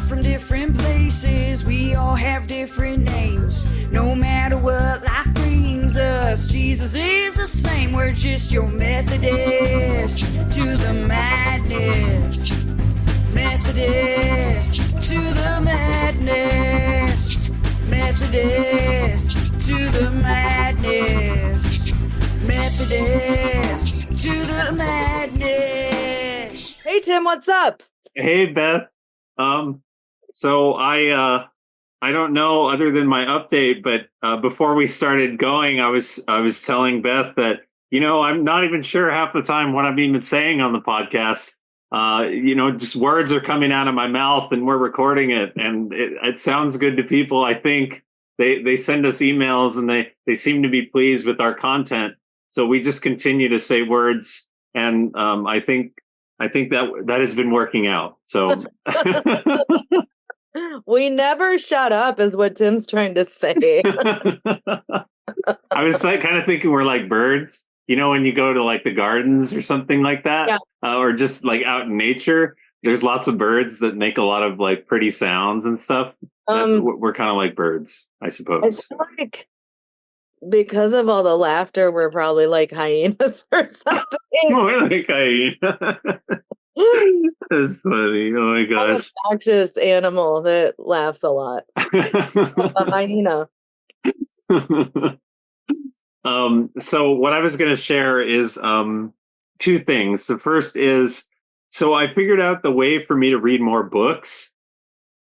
from different places, we all have different names. No matter what life brings us, Jesus is the same. We're just your Methodist to the madness. Methodist to the madness. Methodist to the madness. Methodist to the madness. Hey Tim, what's up? Hey Beth. So I don't know other than my update, but before we started going, I was telling Beth that, I'm not even sure half the time what I'm even saying on the podcast. Just words are coming out of my mouth and we're recording it, and it sounds good to people. I think they send us emails and they seem to be pleased with our content. So we just continue to say words, and I think that has been working out. So we never shut up is what Tim's trying to say. I was kind of thinking we're like birds, when you go to like the gardens or something like that, yeah. Or just like out in nature, there's lots of birds that make a lot of like pretty sounds and stuff. We're kind of like birds, I suppose. I feel like because of all the laughter, we're probably like hyenas or something. More like hyena. That's funny. Oh my gosh. I'm an obnoxious animal that laughs a lot. A hyena. So what I was going to share is two things. The first is, so I figured out the way for me to read more books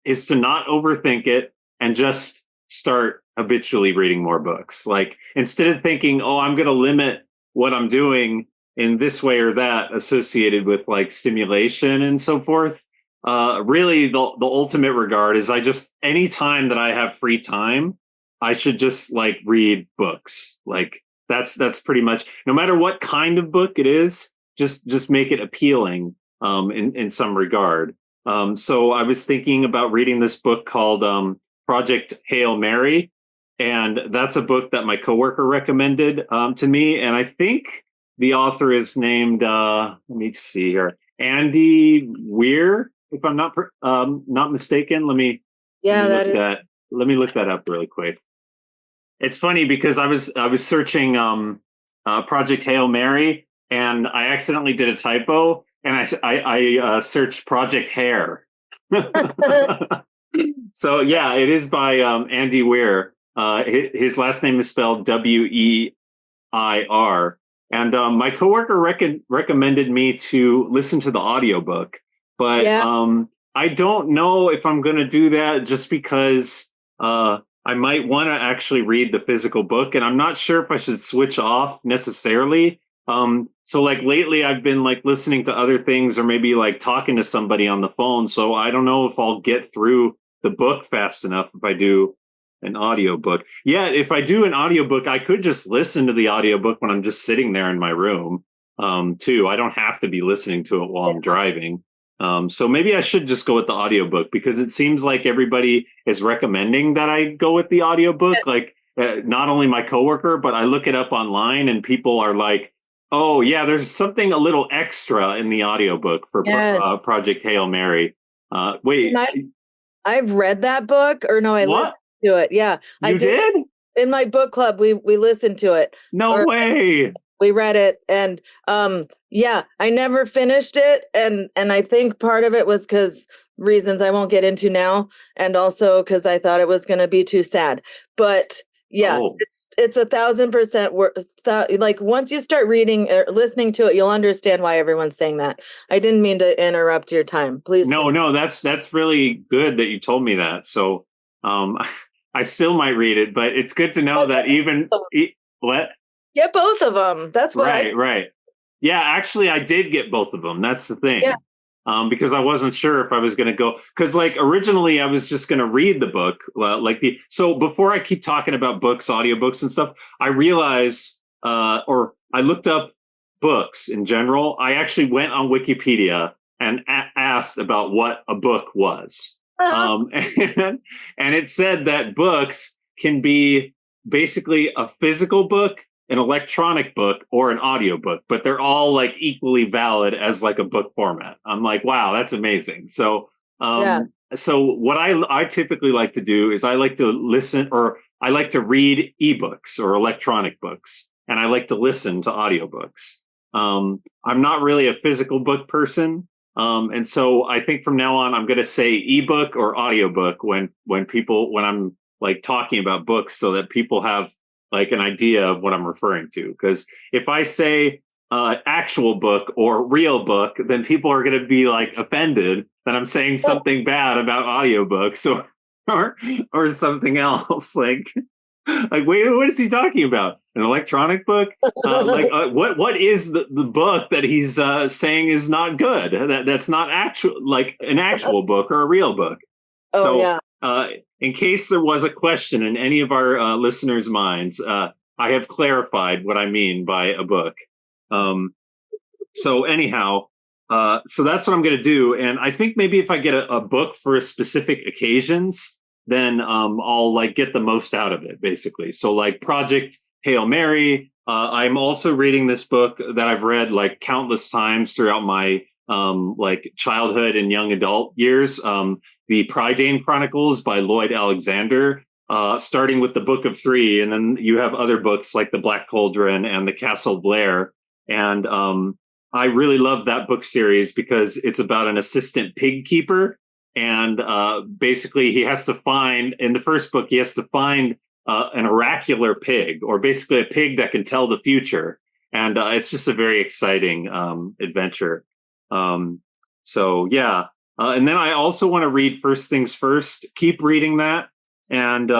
is to not overthink it and just start habitually reading more books. Like, instead of thinking, I'm going to limit what I'm doing in this way or that associated with like stimulation and so forth. Really the ultimate regard is any time that I have free time, I should just like read books. Like that's pretty much, no matter what kind of book it is, just make it appealing in some regard. So I was thinking about reading this book called Project Hail Mary. And that's a book that my coworker recommended to me. And I think the author is named, let me see here, Andy Weir, if I'm not mistaken. Let me look that up really quick. It's funny because I was searching Project Hail Mary, and I accidentally did a typo, and I searched Project Hair. So yeah, it is by Andy Weir. His last name is spelled Weir. And my coworker recommended me to listen to the audiobook, but I don't know if I'm going to do that, just because I might want to actually read the physical book, and I'm not sure if I should switch off necessarily. So like lately I've been like listening to other things, or maybe like talking to somebody on the phone. So I don't know if I'll get through the book fast enough if I do an audiobook. Yeah, if I do an audiobook, I could just listen to the audiobook when I'm just sitting there in my room, too. I don't have to be listening to it while I'm driving. So maybe I should just go with the audiobook, because it seems like everybody is recommending that I go with the audiobook. Like not only my coworker, but I look it up online and people are like, oh yeah, there's something a little extra in the audiobook for Project Hail Mary. Wait, I've read that book, or no, I listened to it. Yeah. You did? In my book club, we listened to it. No way. We read it, and I never finished it, and I think part of it was because reasons I won't get into now, and also because I thought it was going to be too sad. But it's 1,000% like once you start reading or listening to it, you'll understand why everyone's saying that. I didn't mean to interrupt your time. Please. No, that's really good that you told me that. So I still might read it, but it's good to know that even what. Get both of them. That's what right. Yeah, actually, I did get both of them. That's the thing. Yeah. Because I wasn't sure if I was going to go. Because like originally, I was just going to read the book. So before I keep talking about books, audiobooks and stuff, I realized, or I looked up books in general. I actually went on Wikipedia and asked about what a book was. And it said that books can be basically a physical book, an electronic book, or an audiobook, but they're all like equally valid as like a book format. I'm like, wow, that's amazing. So so what I typically like to do is I like to listen, or I like to read ebooks or electronic books, and I like to listen to audiobooks. I'm not really a physical book person. And so I think from now on, I'm going to say ebook or audiobook when I'm like talking about books, so that people have like an idea of what I'm referring to. Because if I say actual book or real book, then people are going to be like offended that I'm saying something bad about audiobooks or or something else. Like, wait, what is he talking about? An electronic book? What is the book that he's saying is not good? That's not actual, like an actual book or a real book. Oh So, yeah. in case there was a question in any of our listeners' minds, I have clarified what I mean by a book. So anyhow, so that's what I'm going to do. And I think maybe if I get a book for specific occasions, then I'll like get the most out of it, basically. So like Project Hail Mary. I'm also reading this book that I've read like countless times throughout my like childhood and young adult years. The Prydain Chronicles by Lloyd Alexander. Starting with the Book of Three, and then you have other books like the Black Cauldron and the Castle Blair. And I really love that book series because it's about an assistant pig keeper. And basically, he has to find, in the first book, he has to find an oracular pig, or basically a pig that can tell the future. And it's just a very exciting adventure. So, yeah. And then I also want to read First Things First. Keep reading that. And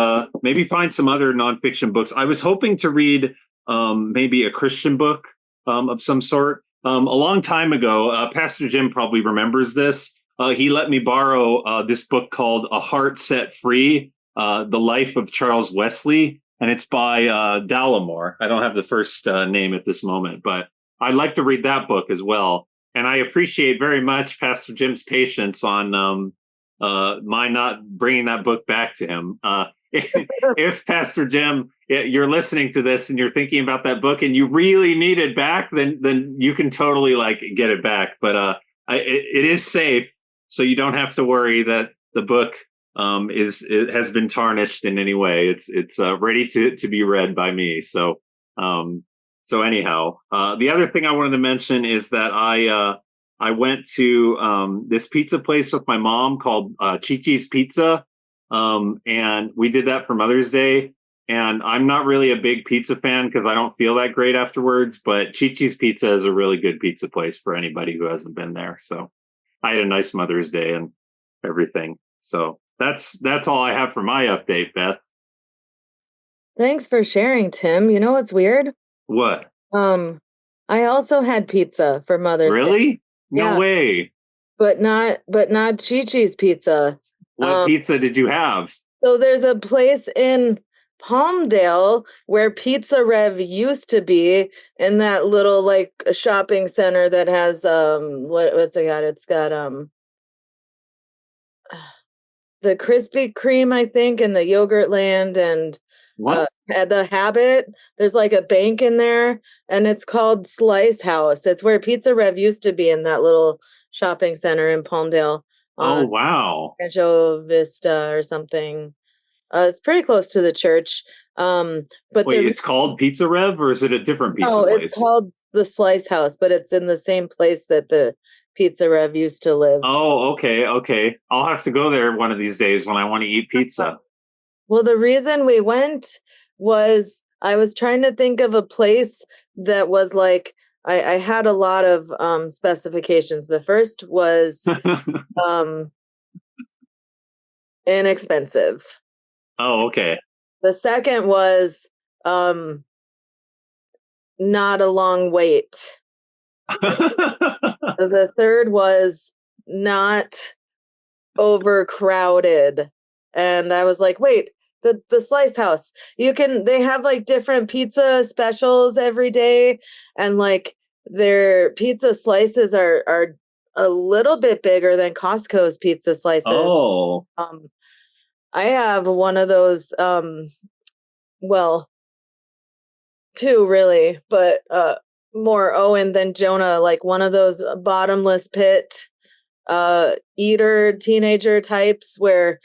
maybe find some other nonfiction books. I was hoping to read maybe a Christian book of some sort. A long time ago, Pastor Jim probably remembers this. He let me borrow this book called A Heart Set Free, The Life of Charles Wesley. And it's by Dallimore. I don't have the first name at this moment, but I'd like to read that book as well. And I appreciate very much Pastor Jim's patience on my not bringing that book back to him. If Pastor Jim, you're listening to this and you're thinking about that book and you really need it back, then you can totally like get it back. But it is safe, so you don't have to worry that the book has been tarnished in any way. It's ready to be read by me. So anyhow, the other thing I wanted to mention is that I went to this pizza place with my mom called Chi-Chi's Pizza. And we did that for Mother's Day. And I'm not really a big pizza fan because I don't feel that great afterwards. But Chi-Chi's Pizza is a really good pizza place for anybody who hasn't been there. So I had a nice Mother's Day and everything. So that's all I have for my update, Beth. Thanks for sharing, Tim. You know what's weird? What? I also had pizza for Mother's Day. Really? No Yeah. way. But not Chi-Chi's Pizza. What pizza did you have? So there's a place in Palmdale where Pizza Rev used to be, in that little like shopping center that has what's it got? It's got the Krispy Kreme, I think, and the Yogurt Land, and at the Habit. There's like a bank in there, and it's called Slice House. It's where Pizza Rev used to be, in that little shopping center in Palmdale. Oh, wow. Rancho Vista or something. It's pretty close to the church. But wait, it's called Pizza Rev, or is it a different pizza place? It's called the Slice House, but it's in the same place that the Pizza Rev used to live. Oh, okay. I'll have to go there one of these days when I want to eat pizza. Well, the reason we went was I was trying to think of a place that was like, I had a lot of specifications. The first was inexpensive. Oh, okay. The second was not a long wait. The third was not overcrowded. And I was like, wait, the Slice House, they have like different pizza specials every day, and like their pizza slices are a little bit bigger than Costco's pizza slices. Oh. I have one of those, well, two really, but more Owen than Jonah, like one of those bottomless pit eater teenager types where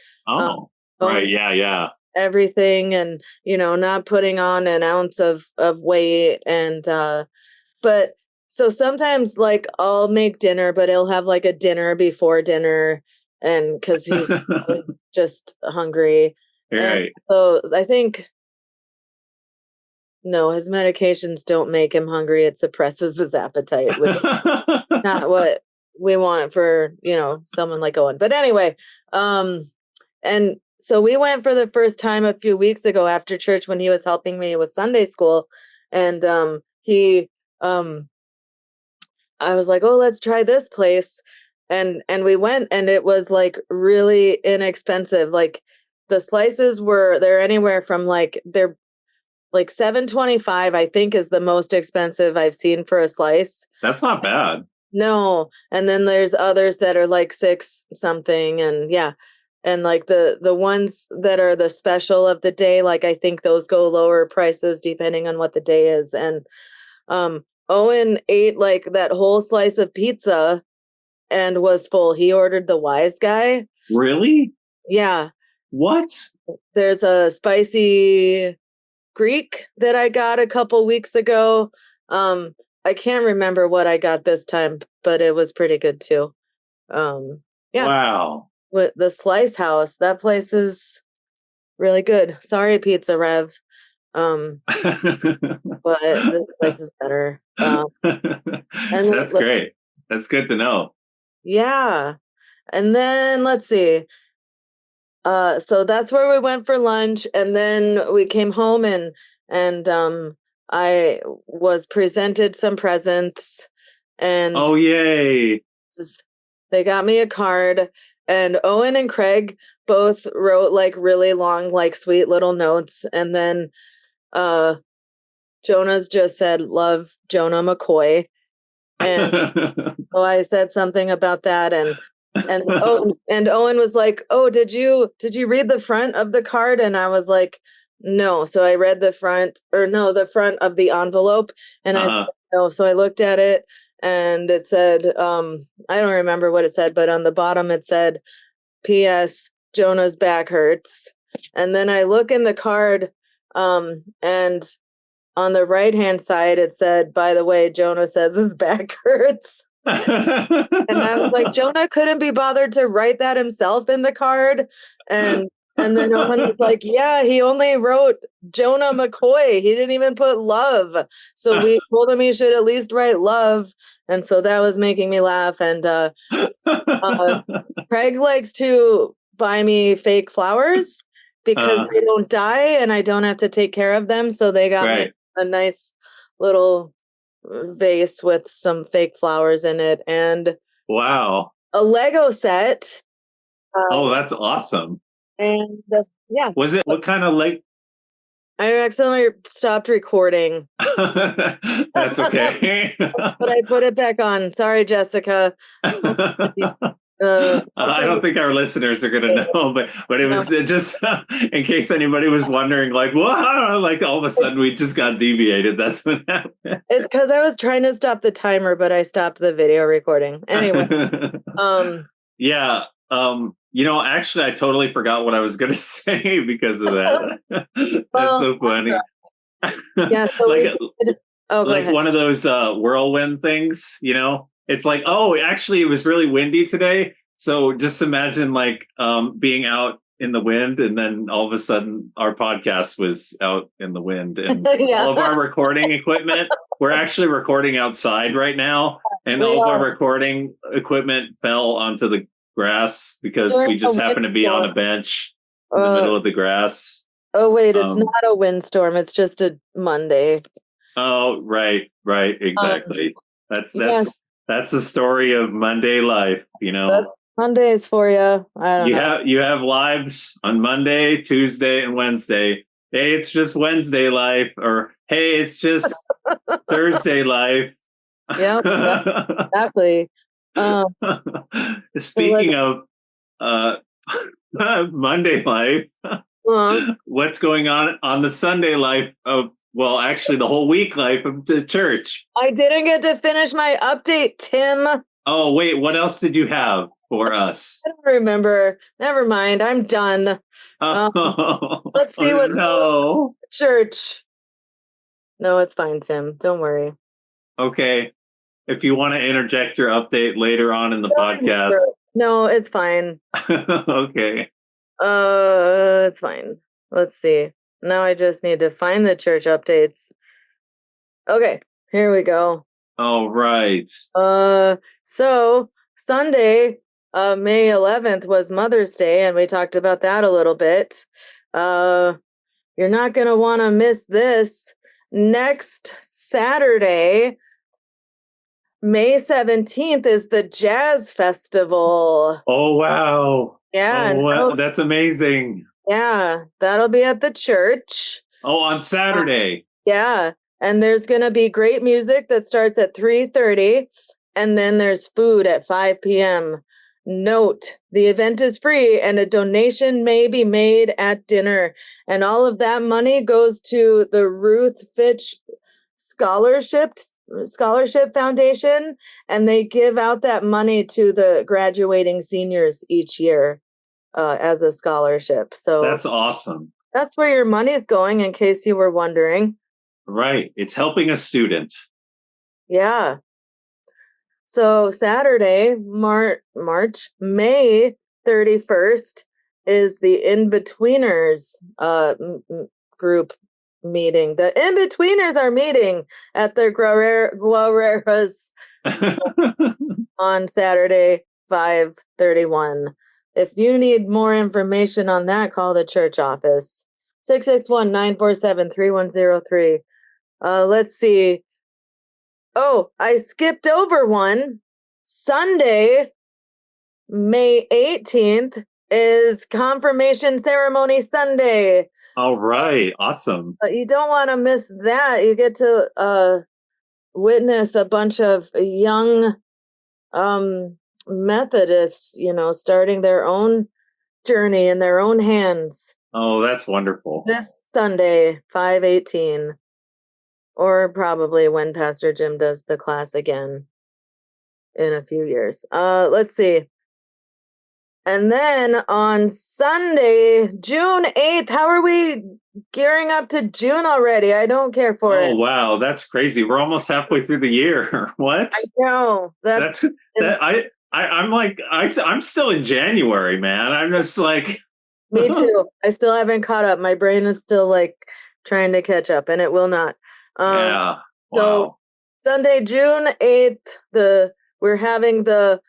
right, yeah. everything and not putting on an ounce of weight and but so sometimes like I'll make dinner, but he'll have like a dinner before dinner and because he's always just hungry. Right. And so I think no, his medications don't make him hungry. It suppresses his appetite, which is not what we want for, someone like Owen. But anyway, and so we went for the first time a few weeks ago after church when he was helping me with Sunday school. And I was like, oh, let's try this place. And we went and it was like really inexpensive. Like the slices they're anywhere from they're like $7.25, I think is the most expensive I've seen for a slice. That's not bad. No. And then there's others that are like $6 something. And yeah. And like the ones that are the special of the day, like I think those go lower prices depending on what the day is. And Owen ate like that whole slice of pizza and was full. He ordered the Wise Guy. Really? Yeah. What? There's a spicy Greek that I got a couple weeks ago. I can't remember what I got this time, but it was pretty good too. Yeah. Wow. With the Slice House, that place is really good. Sorry, Pizza Rev. But this place is better. That's great. That's good to know. Yeah. And then let's see. So that's where we went for lunch, and then we came home and I was presented some presents, and oh yay! They got me a card, and Owen and Craig both wrote like really long, like sweet little notes, and then Jonah's just said, "Love, Jonah McCoy," and so I said something about that, and Owen was like, "Oh, did you read the front of the card?" And I was like, "No." So I read the front of the envelope, and I said, "No." So I looked at it, and it said, I don't remember what it said, but on the bottom it said, "P.S. Jonah's back hurts." And then I look in the card, and on the right-hand side it said, "By the way, Jonah says his back hurts." And I was like, Jonah couldn't be bothered to write that himself in the card. And then Owen was like, yeah, he only wrote Jonah McCoy. He didn't even put love. So we told him he should at least write love. And so that was making me laugh. And Craig likes to buy me fake flowers because they don't die and I don't have to take care of them. So they got me a nice little vase with some fake flowers in it and wow, a Lego set. Oh, that's awesome. And yeah, was it what kind of like I accidentally stopped recording. That's okay. But I put it back on. Sorry, Jessica. I don't think our listeners are going to know, but it was just in case anybody was wondering, like, what? Like all of a sudden we just got deviated. That's what happened. It's because I was trying to stop the timer, but I stopped the video recording. Anyway. Yeah. Actually, I totally forgot what I was going to say because of that. That's so funny. Yeah. So like one of those whirlwind things, It's like, oh, actually, it was really windy today. So just imagine like being out in the wind and then all of a sudden our podcast was out in the wind and all of our recording equipment, we're actually recording outside right now. And all of our recording equipment fell onto the grass because we just happened to be on a bench in the middle of the grass. Oh, wait, it's not a windstorm. It's just a Monday. Oh, right. Exactly. That's the story of Monday life, That's Mondays for you. I don't know. You have lives on Monday, Tuesday, and Wednesday. Hey, it's just Wednesday life, or hey, it's just Thursday life. Yeah, exactly. Speaking of Monday life, what's going on the Sunday life of? Well, actually, the whole week life of the church. I didn't get to finish my update, Tim. Oh, wait, what else did you have for us? I don't remember. Never mind. I'm done. Oh, Let's see oh what's going on no. at church. No, it's fine, Tim. Don't worry. Okay. If you want to interject your update later on in the Don't podcast. remember. No, it's fine. Okay. It's fine. Let's see. Now I just need to find the church updates. Okay, here we go. All right. So Sunday, May 11th was Mother's Day, and we talked about that a little bit. You're not gonna want to miss this. Next Saturday, May 17th, is the Jazz Festival. Oh, wow. Yeah, Oh, wow. That's amazing. that'll be at the church. Oh, on Saturday. Yeah, and there's gonna be great music that starts at 3:30, and then there's food at 5 p.m. Note, the event is free and a donation may be made at dinner. And all of that money goes to the Ruth Fitch Scholarship Foundation, and they give out that money to the graduating seniors each year as a scholarship. So That's awesome. that's where your money is going, in case you were wondering. Right. It's helping a student. Yeah. So Saturday, May 31st, is the In-Betweeners group meeting. The In-Betweeners are meeting at the Guerreras on Saturday, 5:31. If you need more information on that, call the church office. 661-947-3103. Let's see. Oh, I skipped over one. Sunday, May 18th, is Confirmation Ceremony Sunday. All right. Awesome. But you don't want to miss that. You get to witness a bunch of young Methodists, starting their own journey in their own hands. Oh, that's wonderful. This Sunday, 5:18. Or probably when Pastor Jim does the class again in a few years. Let's see. And then on Sunday, June 8th, how are we gearing up to June already? I don't care for it. Oh, wow. That's crazy. We're almost halfway through the year. What? I know. I'm still in January, man. I'm just like. Me too. I still haven't caught up. My brain is still like trying to catch up, and it will not. Yeah. Wow. So Sunday, June 8th, we're having the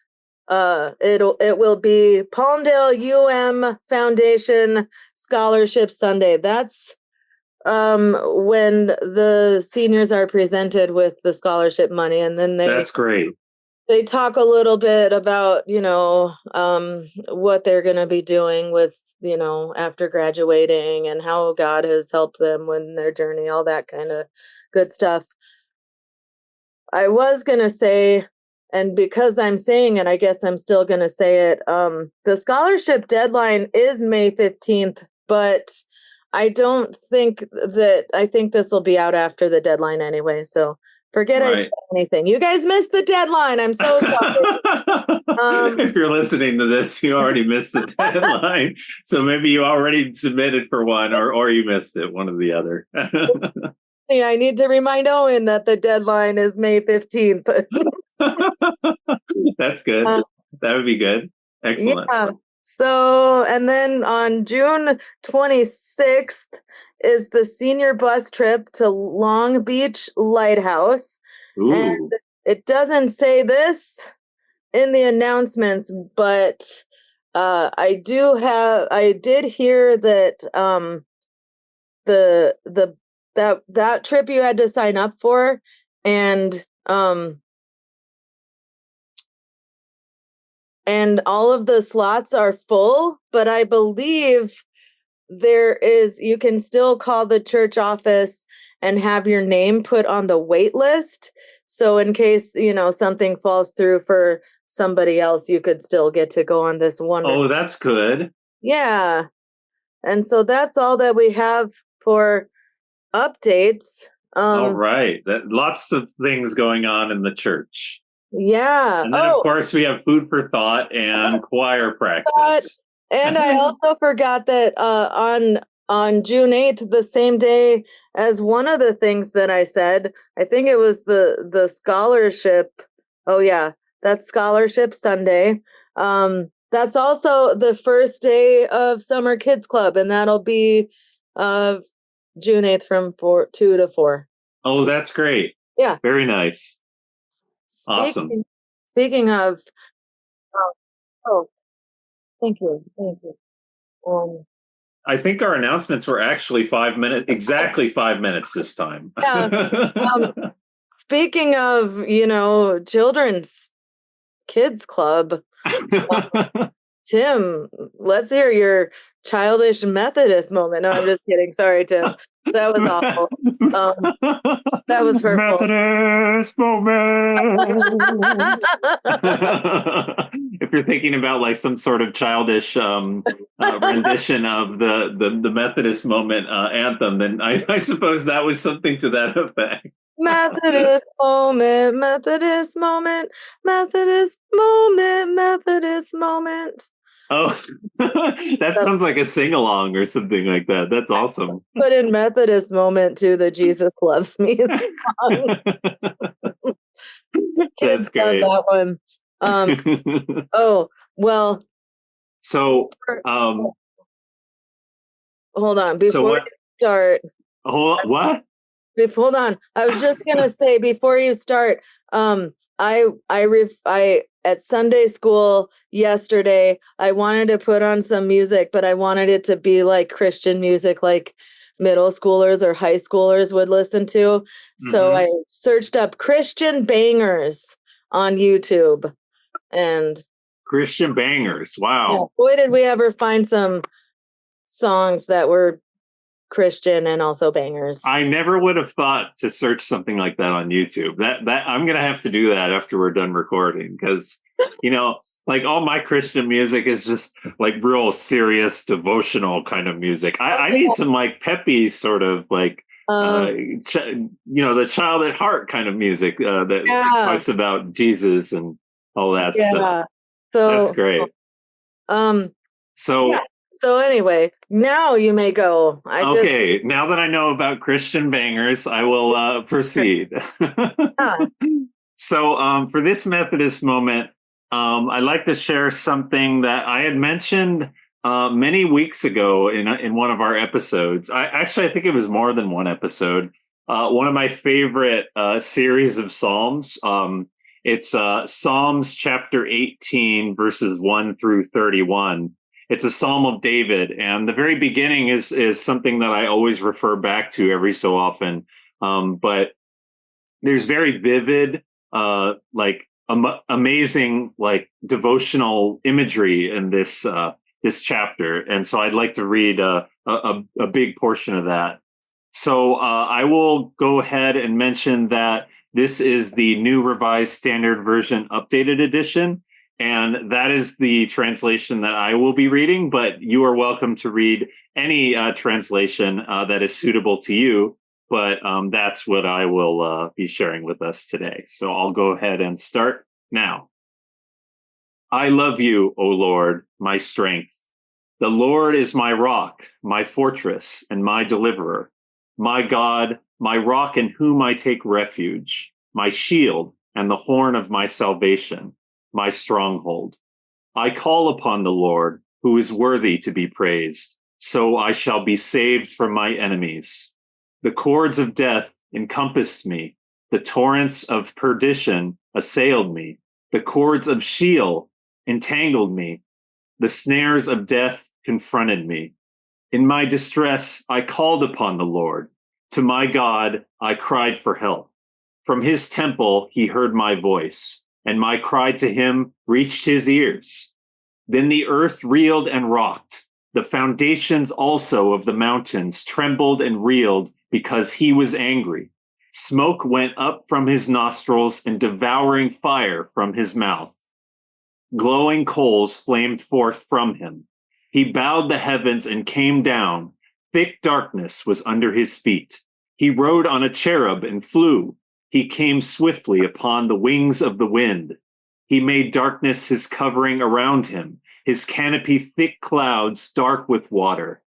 it will be Palmdale UM Foundation Scholarship Sunday. That's when the seniors are presented with the scholarship money, and then that's great. They talk a little bit about what they're going to be doing with after graduating, and how God has helped them in their journey, all that kind of good stuff. I was going to say, and because I'm saying it, I guess I'm still going to say it. The scholarship deadline is May 15th, but I don't think I think this will be out after the deadline anyway. So forget I said anything. You guys missed the deadline. I'm so sorry. If you're listening to this, you already missed the deadline. So maybe you already submitted for one, or you missed it, one or the other. I need to remind Owen that the deadline is May 15th. That's good. That would be good. Excellent. Yeah. So, and then on June 26th is the senior bus trip to Long Beach Lighthouse. Ooh. And it doesn't say this in the announcements, but I did hear that that trip you had to sign up for, and all of the slots are full, but I believe you can still call the church office and have your name put on the wait list. So in case, something falls through for somebody else, you could still get to go on this one. Oh, that's good. Yeah. And so that's all that we have for updates. All right. Lots of things going on in the church. Yeah. And then, of course, we have food for thought and choir practice. And I also forgot that on June 8th, the same day as one of the things that I said, I think it was the scholarship. Oh yeah, that's Scholarship Sunday. That's also the first day of Summer Kids Club, and that'll be June 8th from 2 to 4. Oh, that's great. Yeah. Very nice. Awesome. Speaking of, oh, thank you. I think our announcements were actually 5 minutes, exactly 5 minutes this time. Yeah. Speaking of, children's kids club, Tim, let's hear your childish Methodist moment. No, I'm just kidding. Sorry, Tim. That was awful. That was hurtful. Methodist moment. If you're thinking about like some sort of childish rendition of the Methodist moment anthem, then I suppose that was something to that effect. Methodist moment, Methodist moment, Methodist moment, Methodist moment. Oh, that sounds like a sing-along or something like that. That's awesome. Put in Methodist moment to the Jesus Loves Me song. That's great. Love that one. Oh, well. So, hold on. Before you start. What? Hold on. I was just gonna say before you start, I at Sunday school yesterday, I wanted to put on some music, but I wanted it to be like Christian music, like middle schoolers or high schoolers would listen to. So I searched up Christian bangers on YouTube, and Christian bangers. Wow. Yeah, boy, did we ever find some songs that were Christian and also bangers. I never would have thought to search something like that on YouTube. That I'm gonna have to do that after we're done recording, because like all my Christian music is just like real serious devotional kind of music. I need some like peppy sort of like the child at heart kind of music that talks about Jesus and all that stuff. So that's great. So anyway, now you may go. Now that I know about Christian bangers, I will proceed. So for this Methodist moment, I'd like to share something that I had mentioned many weeks ago in one of our episodes. I think it was more than one episode. One of my favorite series of Psalms. It's Psalms chapter 18, verses 1 through 31. It's a Psalm of David, and the very beginning is something that I always refer back to every so often. But there's very vivid, amazing, like devotional imagery in this chapter, and so I'd like to read a big portion of that. So I will go ahead and mention that this is the New Revised Standard Version Updated Edition. And that is the translation that I will be reading, but you are welcome to read any translation that is suitable to you. But that's what I will be sharing with us today. So I'll go ahead and start now. I love you, O Lord, my strength. The Lord is my rock, my fortress, and my deliverer. My God, my rock in whom I take refuge, my shield and the horn of my salvation. My stronghold. I call upon the Lord, who is worthy to be praised, so I shall be saved from my enemies. The cords of death encompassed me. The torrents of perdition assailed me. The cords of Sheol entangled me. The snares of death confronted me. In my distress, I called upon the Lord. To my God, I cried for help. From his temple, he heard my voice, and my cry to him reached his ears. Then the earth reeled and rocked. The foundations also of the mountains trembled and reeled because he was angry. Smoke went up from his nostrils and devouring fire from his mouth. Glowing coals flamed forth from him. He bowed the heavens and came down. Thick darkness was under his feet. He rode on a cherub and flew. He came swiftly upon the wings of the wind. He made darkness his covering around him, his canopy thick clouds dark with water.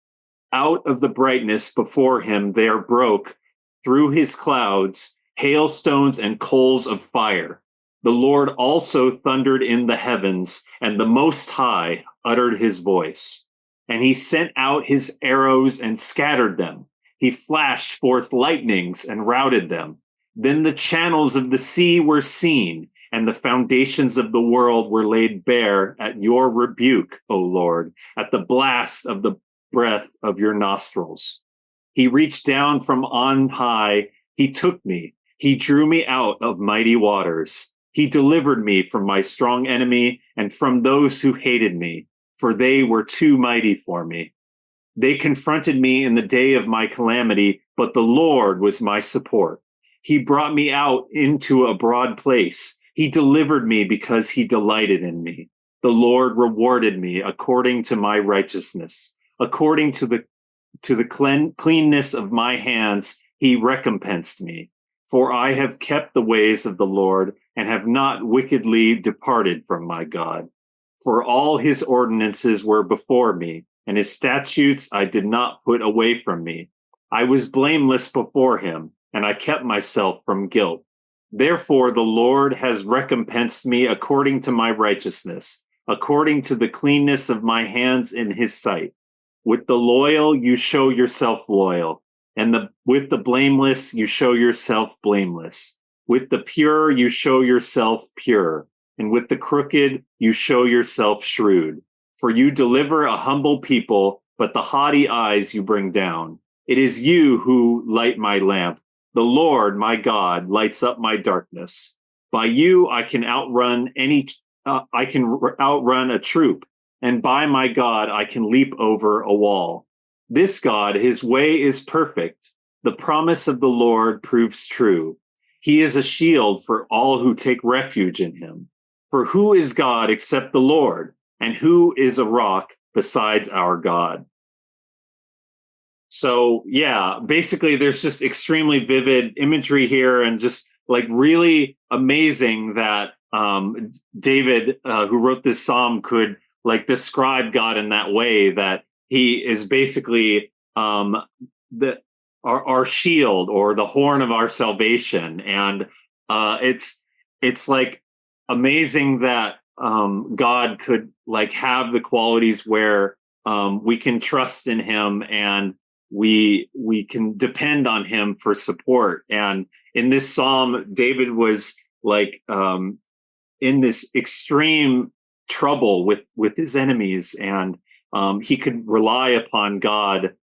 Out of the brightness before him there broke, through his clouds, hailstones and coals of fire. The Lord also thundered in the heavens, and the Most High uttered his voice. And he sent out his arrows and scattered them. He flashed forth lightnings and routed them. Then the channels of the sea were seen, and the foundations of the world were laid bare at your rebuke, O Lord, at the blast of the breath of your nostrils. He reached down from on high. He took me. He drew me out of mighty waters. He delivered me from my strong enemy and from those who hated me, for they were too mighty for me. They confronted me in the day of my calamity, but the Lord was my support. He brought me out into a broad place. He delivered me because he delighted in me. The Lord rewarded me according to my righteousness. According to the cleanness of my hands, he recompensed me. For I have kept the ways of the Lord and have not wickedly departed from my God. For all his ordinances were before me, and his statutes I did not put away from me. I was blameless before him, and I kept myself from guilt. Therefore the Lord has recompensed me according to my righteousness, according to the cleanness of my hands in his sight. With the loyal you show yourself loyal, and with the blameless you show yourself blameless. With the pure you show yourself pure, and with the crooked you show yourself shrewd. For you deliver a humble people, but the haughty eyes you bring down. It is you who light my lamp. The Lord, my God, lights up my darkness. By you I can outrun outrun a troop, and by my God I can leap over a wall. This God, his way is perfect. The promise of the Lord proves true. He is a shield for all who take refuge in him. For who is God except the Lord? And who is a rock besides our God? So yeah, basically there's just extremely vivid imagery here, and just like really amazing that David, who wrote this psalm, could like describe God in that way, that he is basically our shield or the horn of our salvation. And it's like amazing that God could like have the qualities where we can trust in him, and we can depend on him for support. And in this psalm, David was like in this extreme trouble with his enemies, and he could rely upon God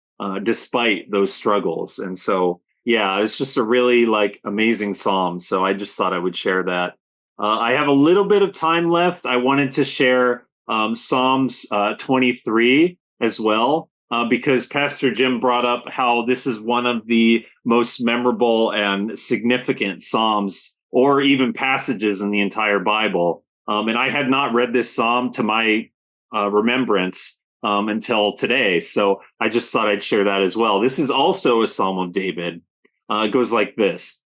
despite those struggles. And so yeah, it's just a really like amazing psalm. So I just thought I would share that. I have a little bit of time left. I wanted to share Psalms 23 as well, because Pastor Jim brought up how this is one of the most memorable and significant Psalms, or even passages in the entire Bible. And I had not read this Psalm to my remembrance until today. So I just thought I'd share that as well. This is also a Psalm of David. It goes like this.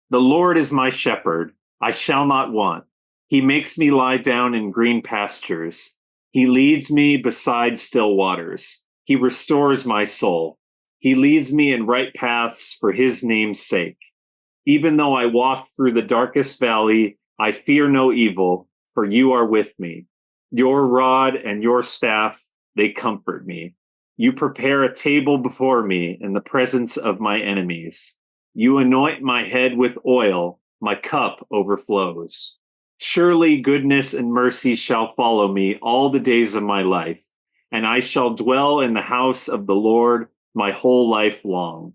The Lord is my shepherd. I shall not want. He makes me lie down in green pastures. He leads me beside still waters. He restores my soul. He leads me in right paths for his name's sake. Even though I walk through the darkest valley, I fear no evil, for you are with me. Your rod and your staff, they comfort me. You prepare a table before me in the presence of my enemies. You anoint my head with oil. My cup overflows. Surely goodness and mercy shall follow me all the days of my life, and I shall dwell in the house of the Lord my whole life long.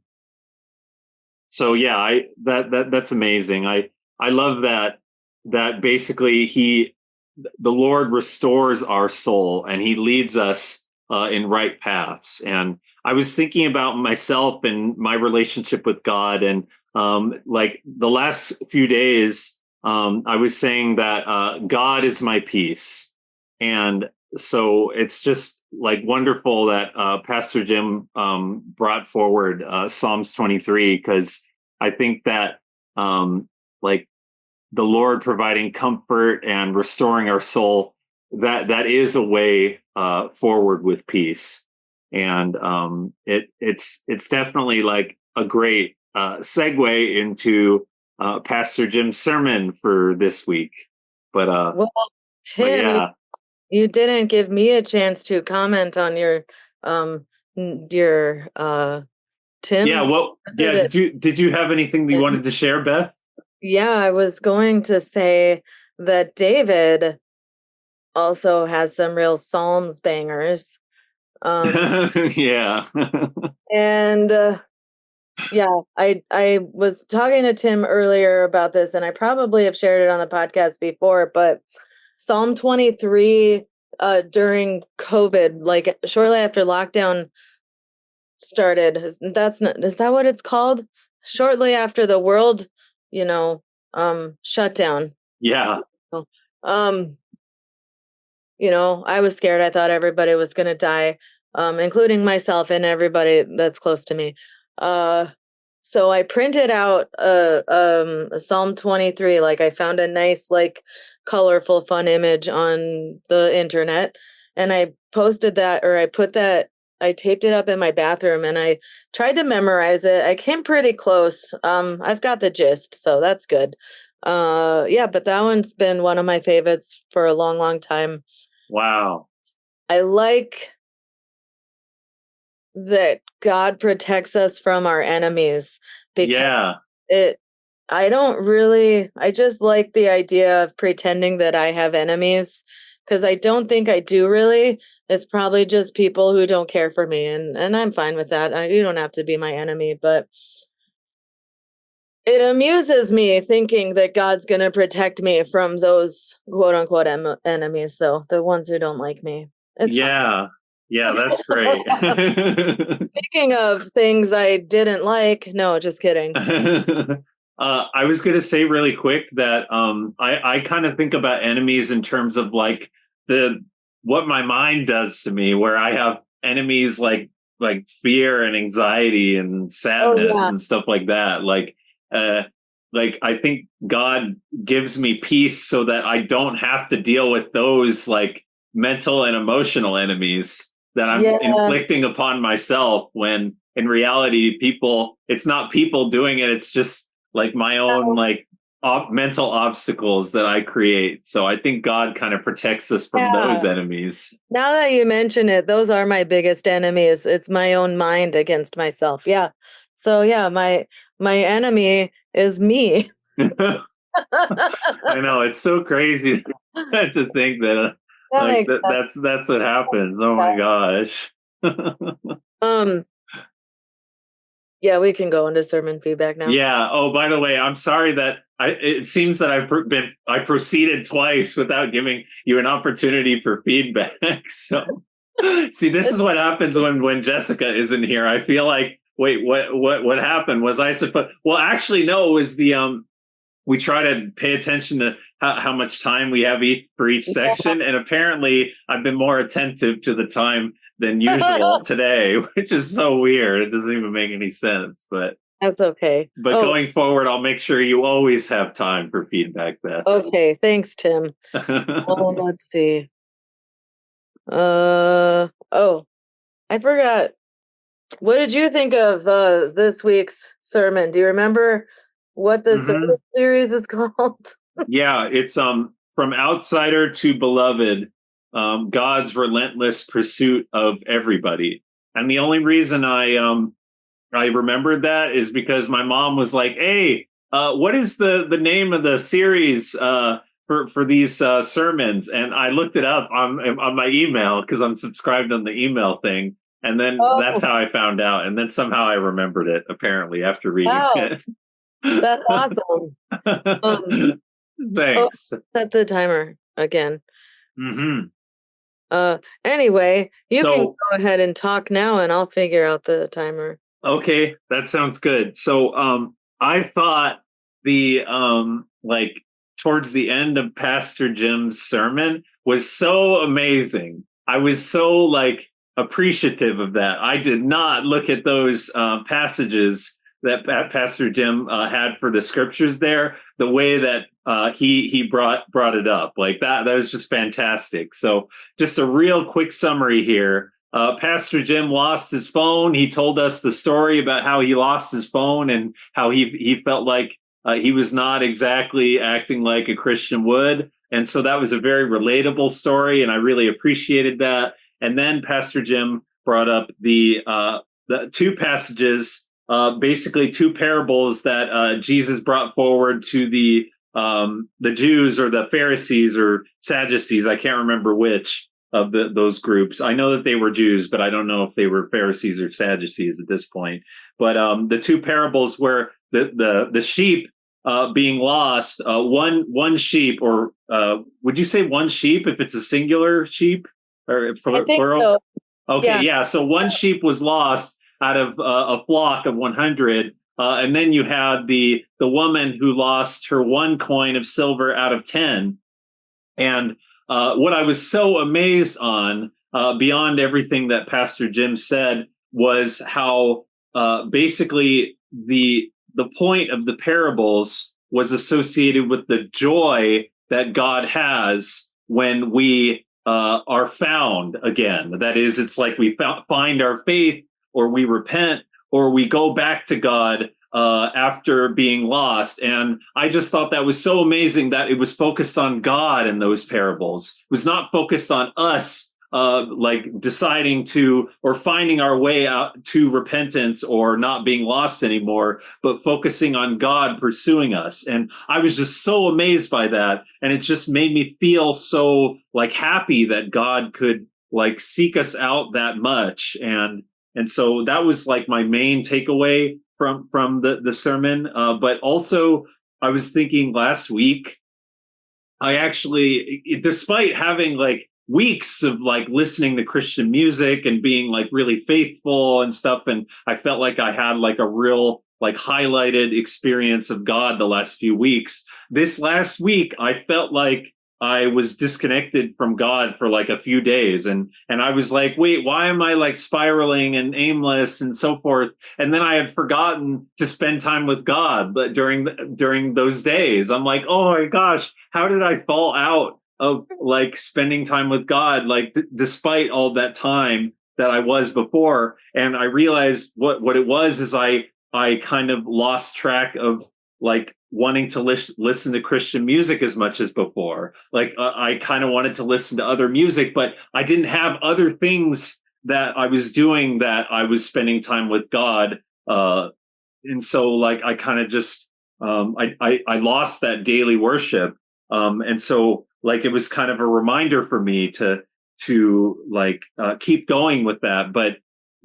So yeah, that's amazing. I love that basically the Lord restores our soul, and he leads us in right paths. And I was thinking about myself and my relationship with God, and like the last few days, I was saying that God is my peace. And so it's just like wonderful that Pastor Jim brought forward Psalms 23, because I think that like the Lord providing comfort and restoring our soul, that is a way forward with peace. And it's definitely like a great segue into Pastor Jim's sermon for this week. Well, But Tim, yeah. you didn't give me a chance to comment on your Tim. Yeah, well, yeah, did you have anything that you wanted to share, Beth? Yeah, I was going to say that David also has some real Psalms bangers. Yeah. And yeah, I was talking to Tim earlier about this, and I probably have shared it on the podcast before, but Psalm 23 during COVID, like shortly after lockdown started, is that what it's called? Shortly after the world, shut down. Yeah. Um, I was scared. I thought everybody was going to die, including myself and everybody that's close to me. So I printed out a Psalm 23. Like I found a nice, like colorful, fun image on the internet, and I posted that, or I taped it up in my bathroom, and I tried to memorize it. I came pretty close. I've got the gist, so that's good. Yeah, but that one's been one of my favorites for a long, long time. Wow. I like that God protects us from our enemies because I just like the idea of pretending that I have enemies, because I don't think I do really. It's probably just people who don't care for me, and I'm fine with that. You don't have to be my enemy, but it amuses me thinking that God's going to protect me from those quote unquote enemies, though, the ones who don't like me. It's yeah. Yeah, that's great. Speaking of things I didn't like, no, just kidding. I was going to say really quick that I kind of think about enemies in terms of like what my mind does to me, where I have enemies like fear and anxiety and sadness and stuff like that. Like I think God gives me peace so that I don't have to deal with those like mental and emotional enemies that I'm inflicting upon myself, when in reality it's not people doing it, it's just like my own like mental obstacles that I create. So I think God kind of protects us from those enemies. Now that you mention it, those are my biggest enemies. It's my own mind against myself. Yeah. So yeah, my enemy is me. I know, it's so crazy to think that that's what happens. Oh my gosh. Yeah, we can go into sermon feedback now. Yeah. Oh, by the way, I'm sorry that it seems that I proceeded twice without giving you an opportunity for feedback. So see, this is what happens when Jessica isn't here. I feel like, wait, what happened? Was I supposed? Well, actually, no. It was we try to pay attention to how much time we have for each section. And apparently I've been more attentive to the time than usual today, which is so weird. It doesn't even make any sense, but that's okay. But going forward, I'll make sure you always have time for feedback, Beth. Okay. Thanks, Tim. Let's see. I forgot. What did you think of this week's sermon? Do you remember what the sermon series is called? Yeah, it's From Outsider to Beloved, God's Relentless Pursuit of Everybody. And the only reason I remembered that is because my mom was like, "Hey, what is the name of the series for these sermons?" And I looked it up on my email because I'm subscribed on the email thing. And then that's how I found out. And then somehow I remembered it, apparently, after reading it. That's awesome. Thanks. Set the timer again. Anyway, you can go ahead and talk now, and I'll figure out the timer. Okay, that sounds good. So I thought the like towards the end of Pastor Jim's sermon was so amazing. I was so like appreciative of that. I did not look at those passages that Pastor Jim had for the scriptures there, the way that he brought it up, like that was just fantastic. So just a real quick summary here. Pastor Jim lost his phone. He told us the story about how he lost his phone and how he felt like he was not exactly acting like a Christian would. And so that was a very relatable story, and I really appreciated that. And then Pastor Jim brought up the two passages, basically two parables that Jesus brought forward to the Jews or the Pharisees or Sadducees. I can't remember which of those groups. I know that they were Jews, but I don't know if they were Pharisees or Sadducees at this point. But the two parables where the sheep being lost, one sheep, or would you say one sheep if it's a singular sheep or plural? So. Okay, yeah. So one sheep was lost out of a flock of 100. And then you had the woman who lost her one coin of silver out of 10. And what I was so amazed on, beyond everything that Pastor Jim said, was how basically the point of the parables was associated with the joy that God has when we are found again. That is, it's like we find our faith, or we repent, or we go back to God after being lost. And I just thought that was so amazing that it was focused on God in those parables. It was not focused on us like deciding to or finding our way out to repentance or not being lost anymore, but focusing on God pursuing us. And I was just so amazed by that. And it just made me feel so like happy that God could like seek us out that much. And so that was like my main takeaway from the sermon. But also I was thinking last week, I actually, despite having like weeks of like listening to Christian music and being like really faithful and stuff, and I felt like I had like a real like highlighted experience of God the last few weeks. This last week, I felt like I was disconnected from God for like a few days, and I was like, wait, why am I like spiraling and aimless and so forth? And then I had forgotten to spend time with God, but during those days, I'm like, oh my gosh, how did I fall out of like spending time with God, like despite all that time that I was before? And I realized what it was is I kind of lost track of like wanting to listen to Christian music as much as before. Like I kind of wanted to listen to other music, but I didn't have other things that I was doing that I was spending time with God. And so like I kind of just I lost that daily worship. And so like it was kind of a reminder for me to like keep going with that.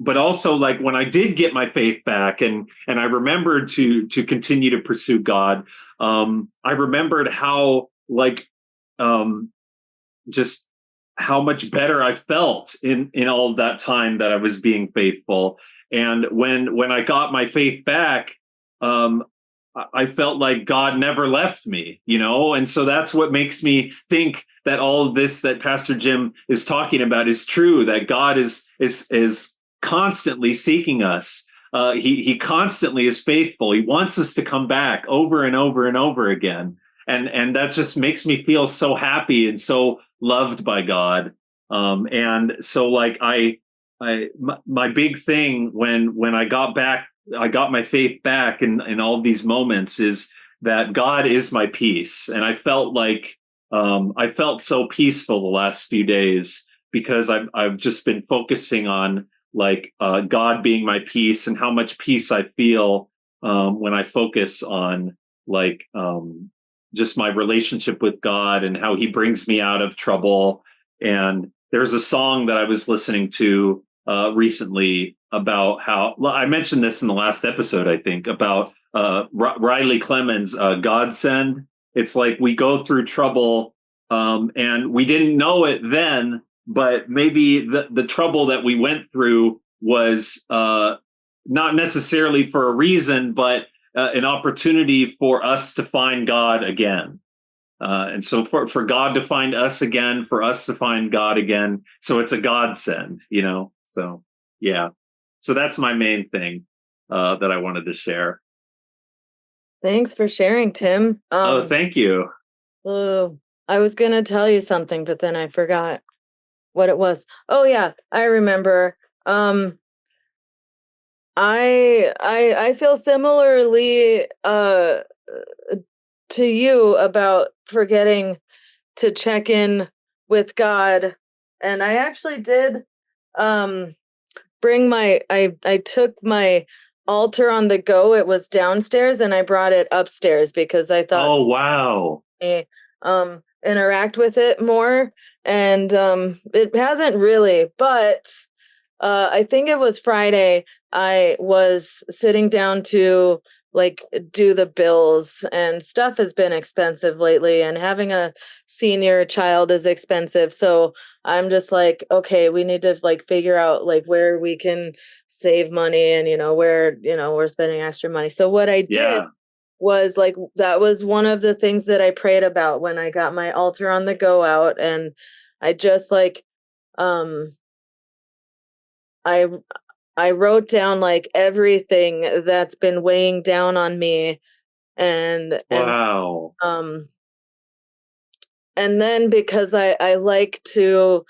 But also like when I did get my faith back and I remembered to continue to pursue God, I remembered how like just how much better I felt in all of that time that I was being faithful. And when I got my faith back, I felt like God never left me, you know? And so that's what makes me think that all of this that Pastor Jim is talking about is true, that God is constantly seeking us. He constantly is faithful. He wants us to come back over and over and over again. And that just makes me feel so happy and so loved by God. And so like my big thing when I got my faith back in all these moments is that God is my peace. And I felt like, I felt so peaceful the last few days because I've just been focusing on like, God being my peace and how much peace I feel, when I focus on like, just my relationship with God and how he brings me out of trouble. And there's a song that I was listening to recently about how I mentioned this in the last episode, I think, about Riley Clemens' Godsend. It's like we go through trouble and we didn't know it then, but maybe the trouble that we went through was not necessarily for a reason, but an opportunity for us to find God again. And so for God to find us again, for us to find God again. So it's a godsend, you know? So, yeah. So that's my main thing. that I wanted to share. Thanks for sharing, Tim. Oh, thank you. Oh, I was gonna tell you something, but then I forgot what it was. Oh yeah, I remember. I feel similarly to you about forgetting to check in with God. And I actually did bring I took my altar on the go. It was downstairs and I brought it upstairs because I thought Oh, wow. interact with it more. And it hasn't really, but I think it was Friday. I was sitting down to like do the bills, and stuff has been expensive lately, and having a senior child is expensive. So I'm just like, okay, we need to like figure out like where we can save money and where we're spending extra money. So what I did Yeah. was like that was one of the things that I prayed about when I got my altar on the go out, and I just like um I I wrote down like everything that's been weighing down on me, and Wow. um and then because I like to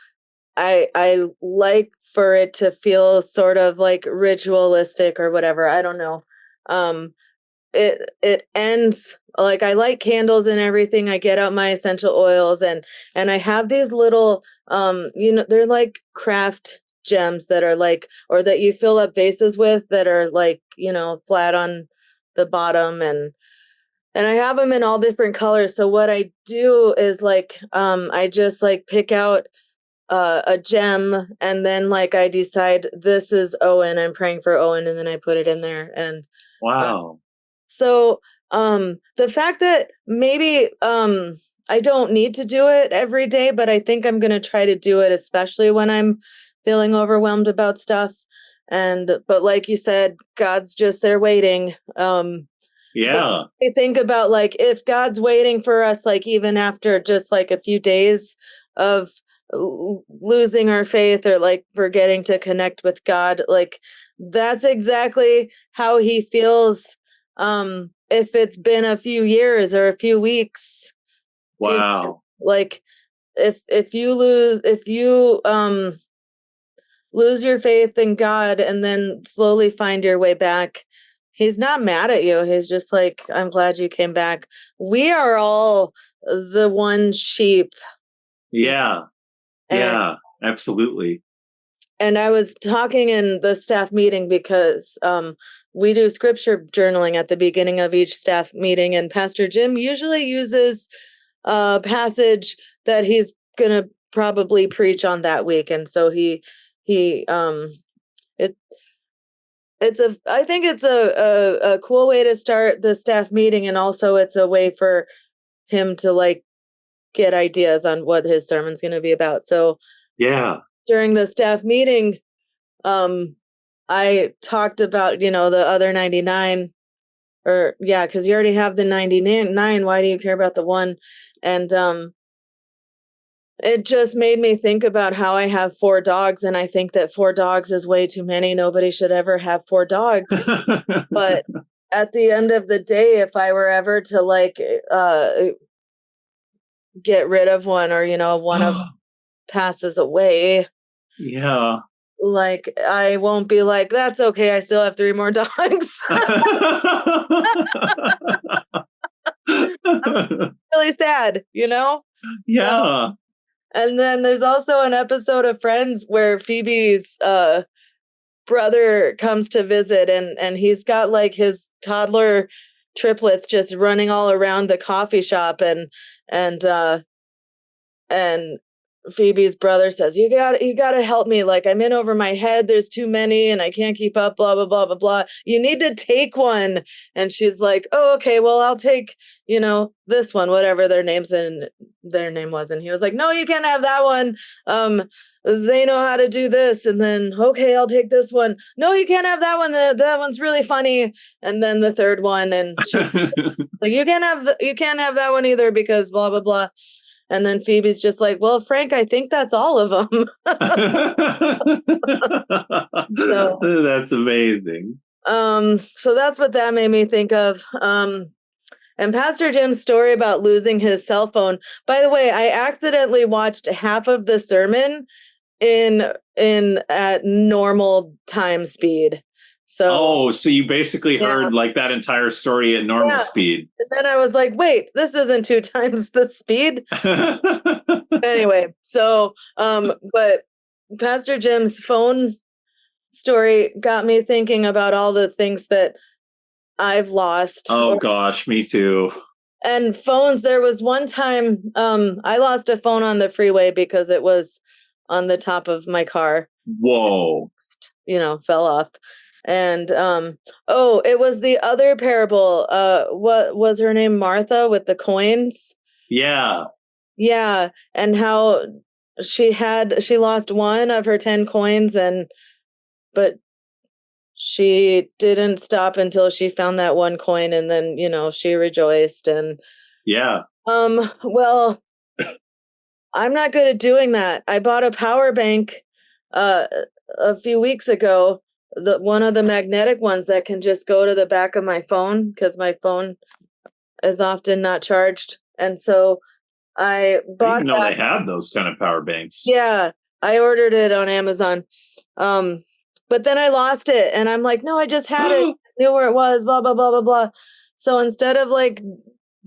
I like for it to feel sort of like ritualistic or whatever. I don't know. Um it ends like I light candles and everything. I get out my essential oils, and I have these little they're like craft gems that are like, or that you fill up vases with, that are like flat on the bottom, and I have them in all different colors. So what I do is like I just like pick out a gem, and then like I decide this is Owen, I'm praying for Owen, and then I put it in there. And Wow. so the fact that maybe I don't need to do it every day, but I think I'm going to try to do it, especially when I'm feeling overwhelmed about stuff. But like you said, God's just there waiting. Yeah. I think about like if God's waiting for us, like even after just like a few days of losing our faith or like forgetting to connect with God, like that's exactly how he feels if it's been a few years or a few weeks. Wow. Like if you lose your faith in God and then slowly find your way back, he's not mad at you. He's just like, I'm glad you came back. We are all the one sheep. Yeah. And Yeah. Absolutely. and I was talking in the staff meeting because we do scripture journaling at the beginning of each staff meeting, and Pastor Jim usually uses a passage that he's gonna probably preach on that week, and so he it I think it's a cool way to start the staff meeting, and also it's a way for him to like get ideas on what his sermon's going to be about. So Yeah. during the staff meeting, I talked about the other 99, or yeah, because you already have the 99. Why do you care about the one? And it just made me think about how I have 4 dogs, and I think that 4 dogs is way too many. Nobody should ever have 4 dogs. But at the end of the day, if I were ever to like get rid of one, or one of passes away, Yeah. like I won't be like, that's okay, I still have 3 more dogs. I'm really sad. Yeah. And then there's also an episode of Friends where Phoebe's brother comes to visit, and he's got like his toddler triplets just running all around the coffee shop, and and Phoebe's brother says, you got to help me, like I'm in over my head, there's too many and I can't keep up, blah blah blah blah blah, you need to take one. And she's like, oh okay, well I'll take this one, whatever their name was. And he was like, no, you can't have that one, they know how to do this. And then, okay, I'll take this one. No, you can't have that one, that one's really funny. And then the third one, and she's like, you can't have that one either because blah blah blah. And then Phoebe's just like, well, Frank, I think that's all of them. So that's amazing. So that's what that made me think of. And Pastor Jim's story about losing his cell phone. By the way, I accidentally watched half of the sermon in at normal time speed. So so you basically yeah. heard like that entire story at normal speed. And then I was like, wait, this isn't 2 times the speed. Anyway, so but Pastor Jim's phone story got me thinking about all the things that I've lost. Oh gosh, me too. And phones, there was one time I lost a phone on the freeway because it was on the top of my car. Whoa. Fell off. And it was the other parable. What was her name? Martha with the coins? Yeah. Yeah, and how she lost one of her 10 coins, but she didn't stop until she found that one coin, and then she rejoiced. And yeah. Well, I'm not good at doing that. I bought a power bank a few weeks ago, one of the magnetic ones that can just go to the back of my phone because my phone is often not charged. And so I bought I didn't know they had those kind of power banks. Yeah, I ordered it on Amazon. But then I lost it and I'm like, no, I just had it. I knew where it was, blah, blah, blah, blah, blah. So instead of like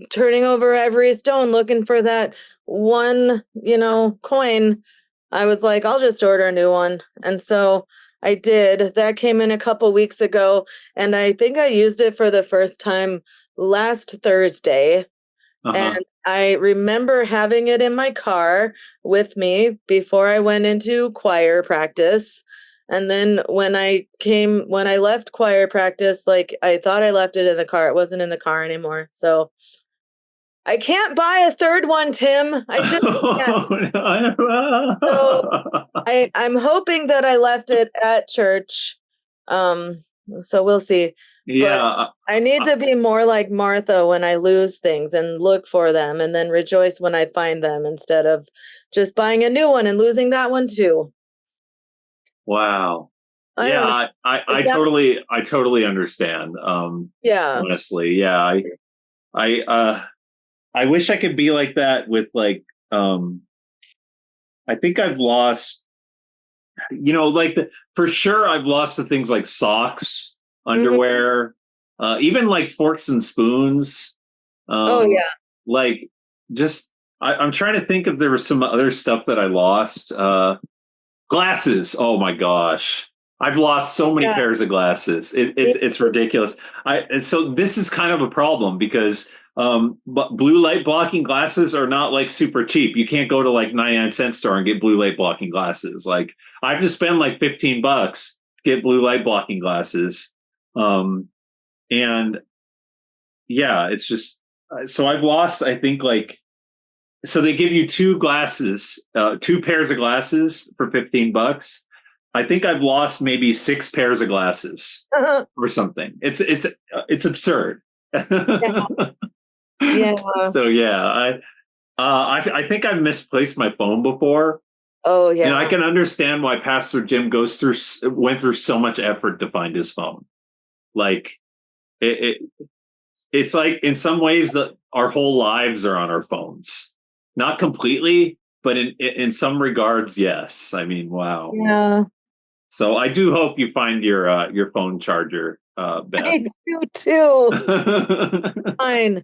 turning over every stone looking for that one, coin, I was like, I'll just order a new one. And so I did. That came in a couple weeks ago, and I think I used it for the first time last Thursday. And I remember having it in my car with me before I went into choir practice. And then when I left choir practice, like I thought I left it in the car. It wasn't in the car anymore. So I can't buy a third one, Tim. I just can't. So I'm hoping that I left it at church. So we'll see. Yeah. But I need to be more like Martha when I lose things and look for them and then rejoice when I find them instead of just buying a new one and losing that one too. Wow. I totally understand. Yeah. Honestly, yeah. I wish I could be like that with like I think I've lost for sure I've lost the things like socks, underwear, even like forks and spoons. Like just I'm trying to think if there was some other stuff that I lost. Glasses. Oh my gosh. I've lost so many pairs of glasses. It's ridiculous. And so this is kind of a problem because but blue light blocking glasses are not like super cheap. You can't go to like 99-cent store and get blue light blocking glasses. Like I have to spend like $15 to get blue light blocking glasses. And yeah, it's just so I've lost, I think like, so they give you two pairs of glasses for $15. I think I've lost maybe 6 pairs of glasses or something. It's absurd. Yeah. So yeah, I think I've misplaced my phone before. Oh yeah. And I can understand why Pastor Jim went through so much effort to find his phone. Like it's like in some ways that our whole lives are on our phones. Not completely, but in some regards, yes. I mean, wow. Yeah. So I do hope you find your phone charger, Beth. I do too. Fine.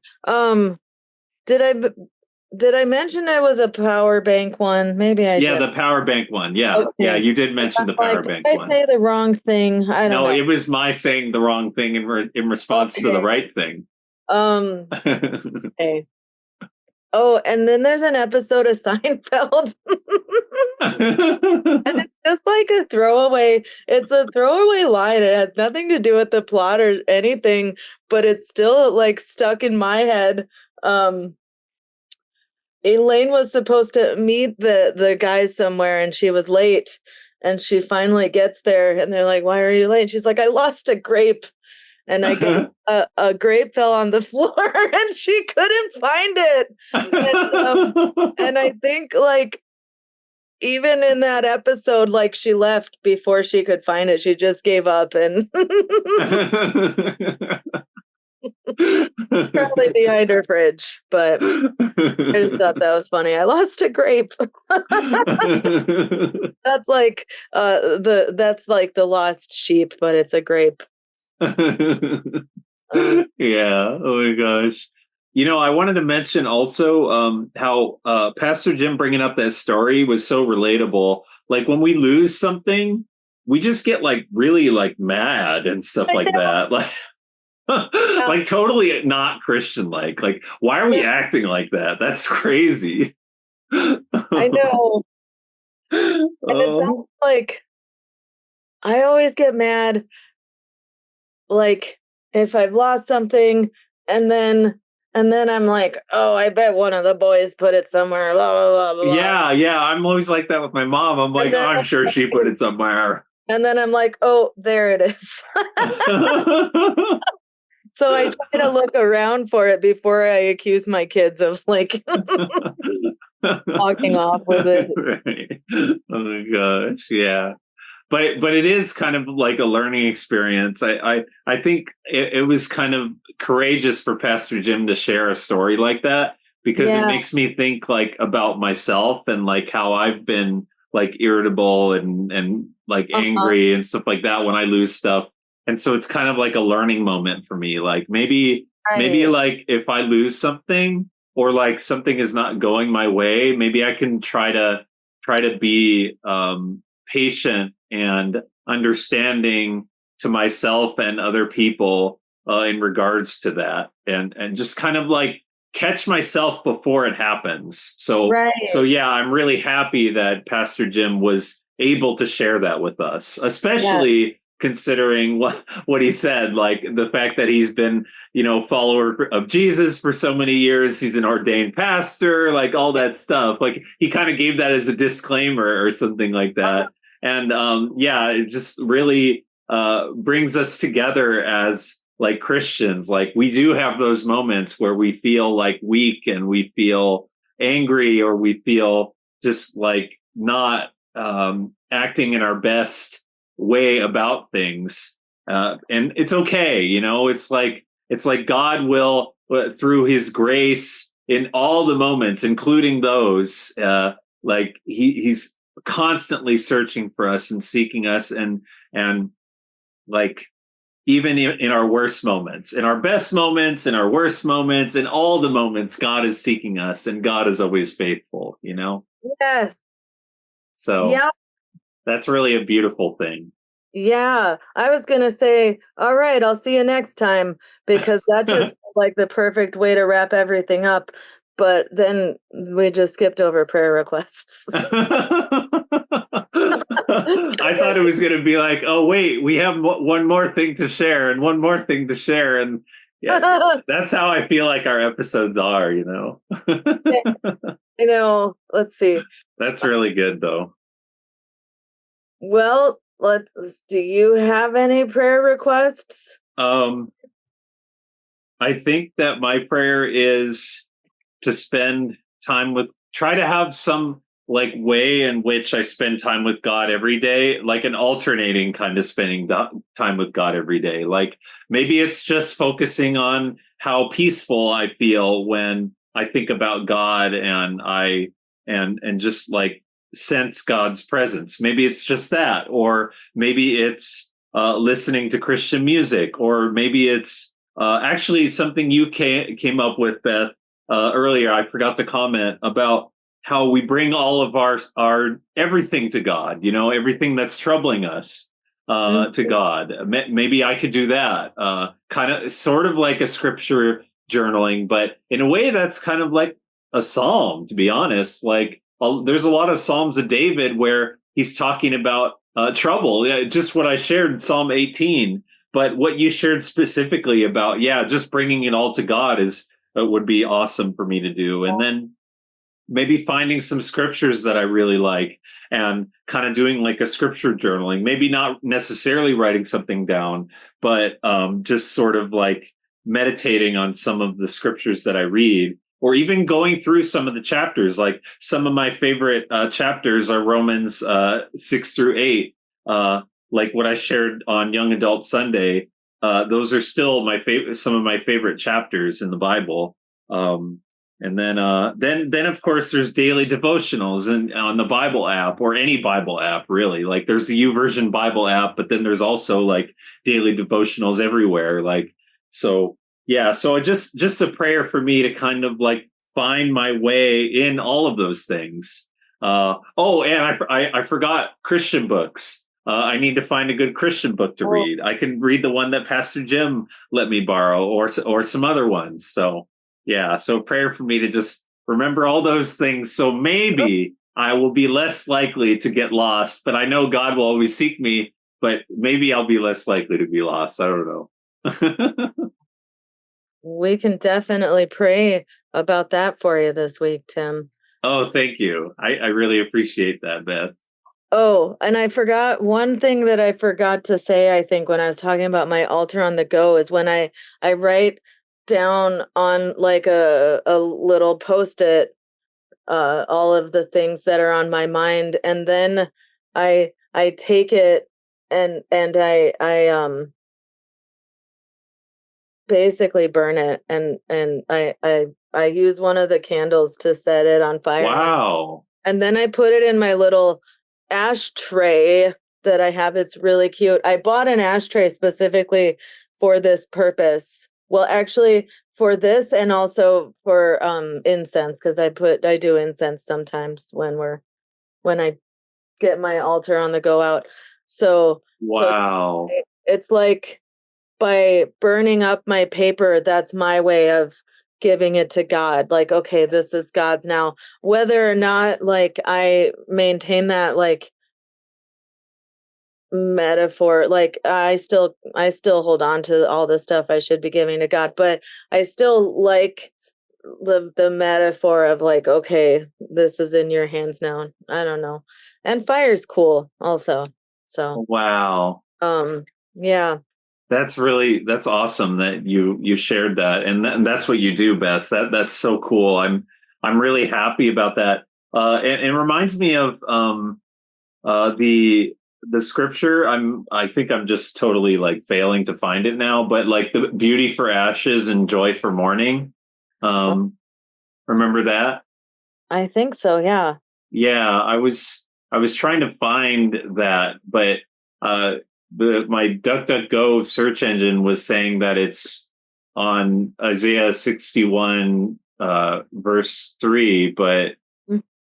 Did I mention it was a power bank one? Maybe I did. Yeah, the power bank one. Yeah. Okay. Yeah, you did mention the power bank one. Did I say the wrong thing? I don't know. No, it was my saying the wrong thing in response to the right thing. Okay. Oh, and then there's an episode of Seinfeld. And it's just like a throwaway. It's a throwaway line. It has nothing to do with the plot or anything, but it's still like stuck in my head. Elaine was supposed to meet the guys somewhere and she was late, and she finally gets there and they're like, "Why are you late?" And she's like, "I lost a grape." And I guess a grape fell on the floor and she couldn't find it. And I think like even in that episode, like she left before she could find it. She just gave up and probably behind her fridge. But I just thought that was funny. I lost a grape. That's like the lost sheep, but it's a grape. Yeah. Oh my gosh. I wanted to mention also how Pastor Jim bringing up that story was so relatable. Like when we lose something, we just get like really like mad and stuff like that. Like like totally not Christian like. Like why are we acting like that? That's crazy. I know. And it sounds like I always get mad like if I've lost something and then I'm like, oh, I bet one of the boys put it somewhere. Blah, blah, blah, blah. Yeah. I'm always like that with my mom. I'm like, I'm sure she put it somewhere. And then I'm like, oh, there it is. So I try to look around for it before I accuse my kids of like walking off with it. Right. Oh my gosh. Yeah. But it is kind of like a learning experience. I think it was kind of courageous for Pastor Jim to share a story like that because it makes me think like about myself and like how I've been like irritable and like angry and stuff like that when I lose stuff. And so it's kind of like a learning moment for me. Like maybe like if I lose something or like something is not going my way, maybe I can try to be patient and understanding to myself and other people in regards to that, and just kind of like catch myself before it happens. So yeah, I'm really happy that Pastor Jim was able to share that with us, especially considering what he said, like the fact that he's been, follower of Jesus for so many years. He's an ordained pastor, like all that stuff. Like he kind of gave that as a disclaimer or something like that. And it just really brings us together as like Christians. Like we do have those moments where we feel like weak and we feel angry or we feel just like not acting in our best way about things. And it's okay. It's like God will, through his grace in all the moments, including those, like he's constantly searching for us and seeking us and like even in our worst moments, in our best moments, in our worst moments, in all the moments, God is seeking us and God is always faithful, Yes. So that's really a beautiful thing. Yeah, I was going to say, all right, I'll see you next time, because that just like the perfect way to wrap everything up. But then we just skipped over prayer requests. I thought it was going to be like, oh, wait, we have one more thing to share and one more thing to share. And that's how I feel like our episodes are, I know. Let's see. That's really good, though. Well, do you have any prayer requests? I think that my prayer is to spend time try to have some like way in which I spend time with God every day, like an alternating kind of spending time with God every day. Like maybe it's just focusing on how peaceful I feel when I think about God and and just like sense God's presence. Maybe it's just that, or maybe it's listening to Christian music, or maybe it's actually something you came up with, Beth, earlier. I forgot to comment about how we bring all of our everything to God, everything that's troubling us to God. Maybe I could do that, kind of sort of like a scripture journaling, but in a way that's kind of like a psalm, to be honest. Like there's a lot of Psalms of David where he's talking about trouble, just what I shared in Psalm 18. But what you shared specifically about, just bringing it all to God would be awesome for me to do. And then maybe finding some scriptures that I really like and kind of doing like a scripture journaling, maybe not necessarily writing something down, but just sort of like meditating on some of the scriptures that I read or even going through some of the chapters. Like some of my favorite chapters are Romans 6 through 8. Like what I shared on Young Adult Sunday. Those are still my favorite, some of my favorite chapters in the Bible. And then of course there's daily devotionals and on the Bible app or any Bible app, really. Like there's the YouVersion Bible app, but then there's also like daily devotionals everywhere. Like, so yeah, so just a prayer for me to kind of like find my way in all of those things. Oh, and I forgot Christian books. I need to find a good Christian book to read. I can read the one that Pastor Jim let me borrow, or some other ones. So yeah, so prayer for me to just remember all those things. So maybe I will be less likely to get lost, but I know God will always seek me, but maybe I'll be less likely to be lost. I don't know. We can definitely pray about that for you this week, Tim. Oh, thank you. I really appreciate that, Beth. Oh, and I forgot one thing that I forgot to say, I think, when I was talking about my altar on the go is when I write down on like a little post-it all of the things that are on my mind, and then I take it and I basically burn it, and I use one of the candles to set it on fire. Wow. And then I put it in my little ashtray that I have. It's really cute. I bought an ashtray specifically for this purpose. Well, actually for this and also for incense, because I do incense sometimes when I get my altar on the go out. So wow. So it's like by burning up my paper, that's my way of giving it to God. Like, okay, this is God's now. Whether or not like I maintain that like metaphor, like I still hold on to all the stuff I should be giving to God, but I still like the metaphor of like, okay, this is in your hands now. I don't know. And fire's cool also. So wow. Yeah. That's awesome that you shared that, and that's what you do, Beth. That's so cool. I'm really happy about that. And it reminds me of the scripture. I think I'm just totally like failing to find it now, but like the beauty for ashes and joy for mourning. Remember that? I think so. Yeah. Yeah, I was trying to find that, but my DuckDuckGo search engine was saying that it's on Isaiah 61 verse 3, but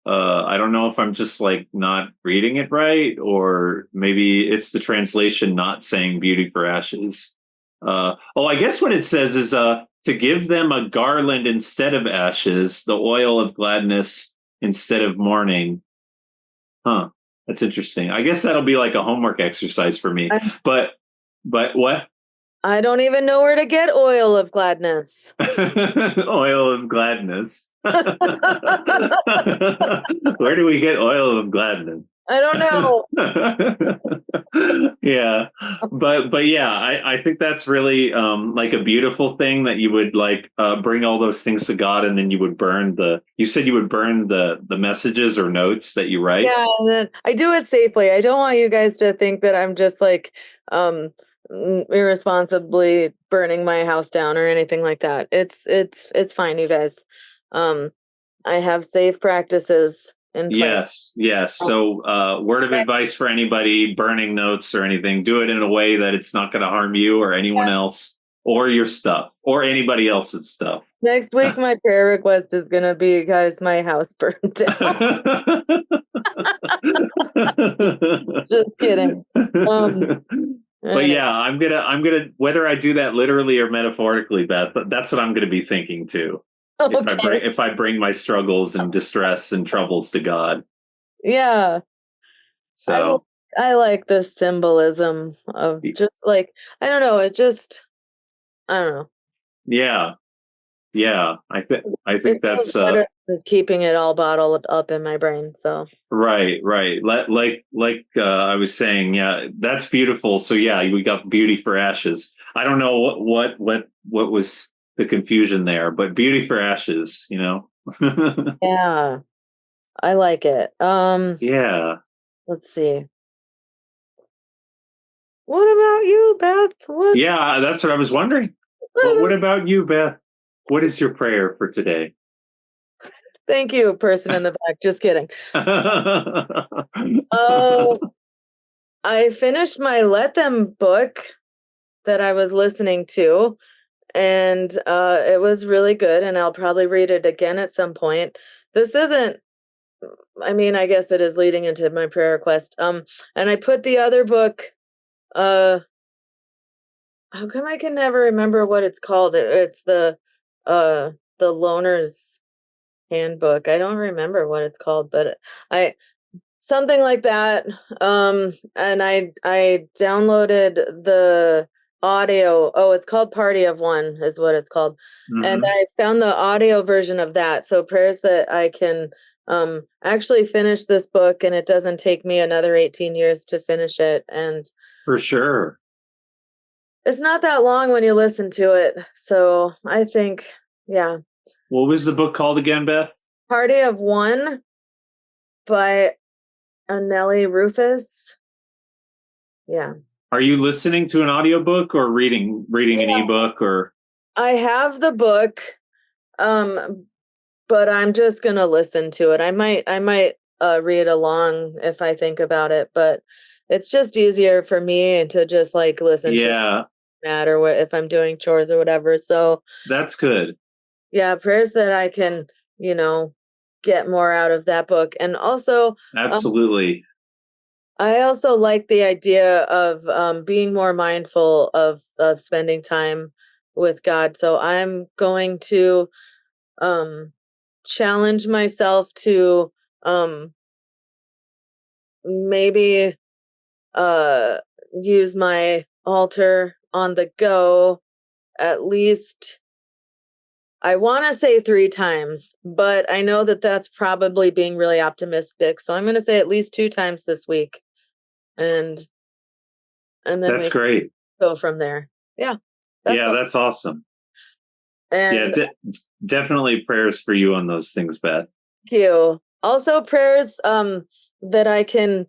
I don't know if I'm just like not reading it right, or maybe it's the translation not saying beauty for ashes. I guess what it says is to give them a garland instead of ashes, the oil of gladness instead of mourning. Huh. That's interesting. I guess that'll be like a homework exercise for me. But what? I don't even know where to get oil of gladness. Oil of gladness. Where do we get oil of gladness? I don't know. Yeah, but yeah, I think that's really like a beautiful thing that you would like bring all those things to God, and then you would burn you said you would burn the messages or notes that you write. Yeah, I do it safely. I don't want you guys to think that I'm just like irresponsibly burning my house down or anything like that. It's fine, you guys. I have safe practices in place. Yes. So word of advice for anybody burning notes or anything: do it in a way that it's not going to harm you or anyone else or your stuff or anybody else's stuff. Next week my prayer request is going to be, guys, my house burned down. Just kidding. But yeah, I'm gonna whether I do that literally or metaphorically, Beth, that's what I'm gonna be thinking too. Okay. If I bring my struggles and distress and troubles to God. Yeah. So I like the symbolism of just like, I don't know, I don't know. Yeah. I think that's keeping it all bottled up in my brain. So right. Like I was saying, yeah, that's beautiful. So yeah, we got beauty for ashes. I don't know what was the confusion there. But Beauty for Ashes, you know. Yeah, I like it. Yeah. Let's see. What about you, Beth? What? Yeah, that's what I was wondering. Well, what about you, Beth? What is your prayer for today? Thank you, person in the back. Just kidding. I finished my Let Them book that I was listening to, and it was really good, and I'll probably read it again at some point. This isn't, I mean, I guess it is leading into my prayer request. And I put the other book, how come I can never remember what it's called? It's the Loner's Handbook. I don't remember what it's called, but I something like that. And I downloaded the audio. Oh, it's called Party of One is what it's called. And I found the audio version of that. So prayers that I can actually finish this book and it doesn't take me another 18 years to finish it. And For sure. it's not that long when you listen to it. So I think, yeah. What was the book called again, Beth? Party of One by Nellie Rufus. Yeah. Are you listening to an audiobook or reading an ebook or? I have the book, but I'm just gonna listen to it. I might read along if I think about it, but it's just easier for me to just like listen to it or if I'm doing chores or whatever. So that's good. Yeah, prayers that I can, get more out of that book. And also absolutely. I also like the idea of being more mindful of spending time with God. So I'm going to challenge myself to maybe use my altar on the go at least. I want to say 3 times, but I know that that's probably being really optimistic. So I'm going to say at least 2 times this week. And then that's great. Go from there. Yeah. That's awesome. And definitely prayers for you on those things, Beth. Thank you. Also prayers that I can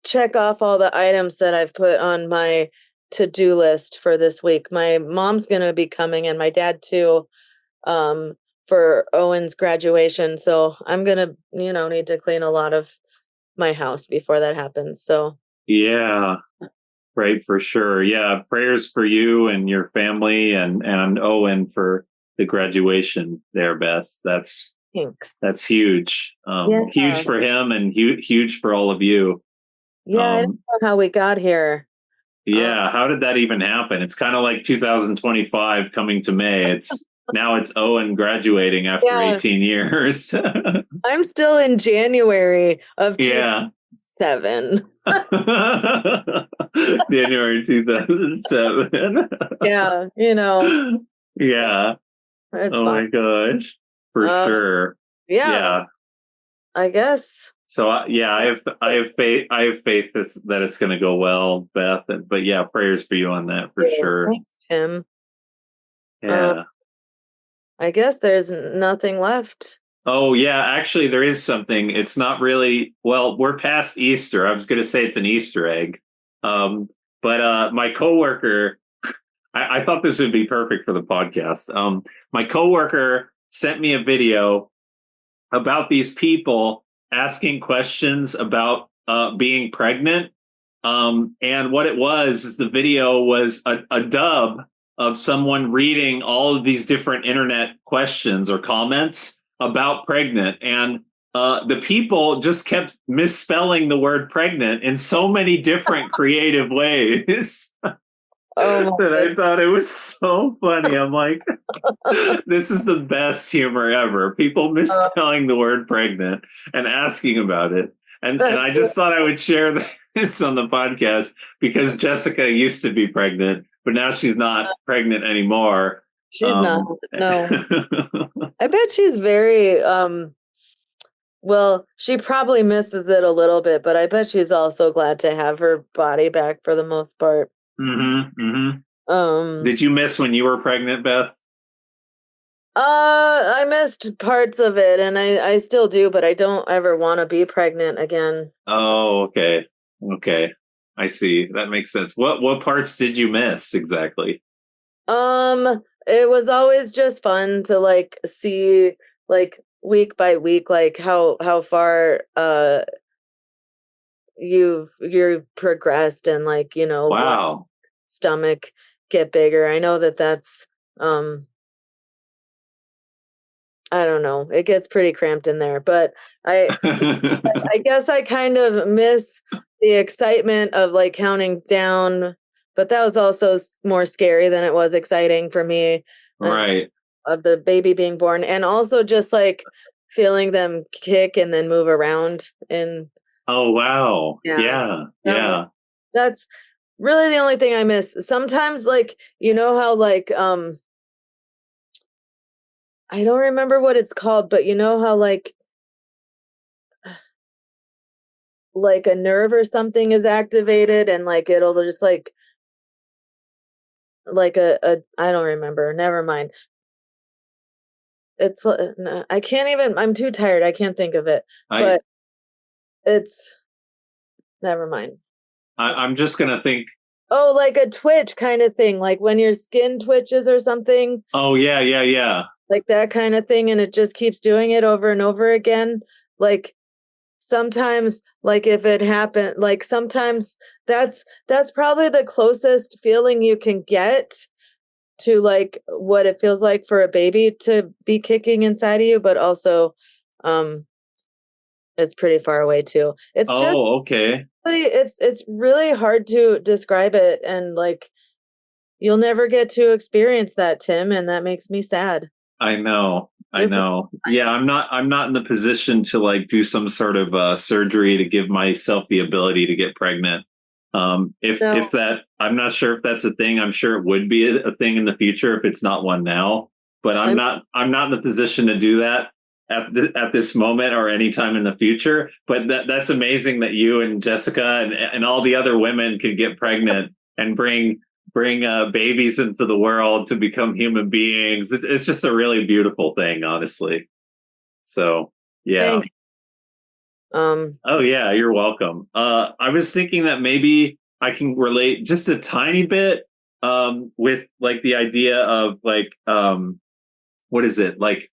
check off all the items that I've put on my to-do list for this week. My mom's going to be coming and my dad too for Owen's graduation. So I'm going to, need to clean a lot of my house before that happens. So yeah. Right, for sure. Yeah, prayers for you and your family and Owen for the graduation there, Beth. Thanks. That's huge. Huge for him and huge for all of you. Yeah, I don't know how we got here. Yeah, how did that even happen? It's kind of like 2025 coming to May. Now it's Owen graduating after 18 years. I'm still in January of 2007. January 2007. Yeah, Yeah. It's fine. My gosh. For sure. Yeah. I guess. So I have faith. I have faith that it's going to go well, Beth. But yeah, prayers for you on that for sure. Thanks, Tim. Yeah. I guess there's nothing left. Oh yeah, actually there is something. It's not really, well, we're past Easter. I was going to say it's an Easter egg. But my coworker, I thought this would be perfect for the podcast. My coworker sent me a video about these people asking questions about being pregnant. And what it was is the video was a dub of someone reading all of these different internet questions or comments about pregnant. And the people just kept misspelling the word pregnant in so many different creative ways. That I thought it was so funny. I'm like, this is the best humor ever. People misspelling the word pregnant and asking about it. And I just thought I would share this on the podcast because Jessica used to be pregnant, but now she's not pregnant anymore. She's not. No. I bet she's very well, she probably misses it a little bit, but I bet she's also glad to have her body back for the most part. Did you miss when you were pregnant, Beth? I missed parts of it, and I still do, but I don't ever want to be pregnant again. Oh, okay. Okay. I see. That makes sense. What parts did you miss exactly? It was always just fun to like see like week by week like how far you've progressed, and like, you know, Wow. stomach get bigger. I know that's I don't know, it gets pretty cramped in there, but I guess I kind of miss the excitement of like counting down, but that was also more scary than it was exciting for me. Right. Of the baby being born, and also just like feeling them kick and then move around. And Oh, wow. yeah, Yeah. that's really the only thing I miss. Sometimes, like, you know how like I don't remember what it's called, but you know how like a nerve or something is activated, and like it'll just like a I don't remember. Never mind. It's no, I can't even. I'm too tired. I can't think of it. But it's never mind. I'm just gonna think. Oh, like a twitch kind of thing, like when your skin twitches or something. Oh, yeah. Like that kind of thing, and it just keeps doing it over and over again. Like sometimes, like if it happened, like sometimes that's probably the closest feeling you can get to like what it feels like for a baby to be kicking inside of you, but also it's pretty far away too. It's just okay. it's really hard to describe it, and like you'll never get to experience that, Tim, and that makes me sad. I know. Yeah, I'm not in the position to like do some sort of surgery to give myself the ability to get pregnant. If that, I'm not sure if that's a thing. I'm sure it would be a thing in the future if it's not one now. But I'm not in the position to do that at this moment or anytime in the future. But that's amazing that you and Jessica and all the other women can get pregnant and bring babies into the world to become human beings. It's just a really beautiful thing, honestly. So yeah. Thanks. Oh yeah, you're welcome. I was thinking that maybe I can relate just a tiny bit with like the idea of like what is it, like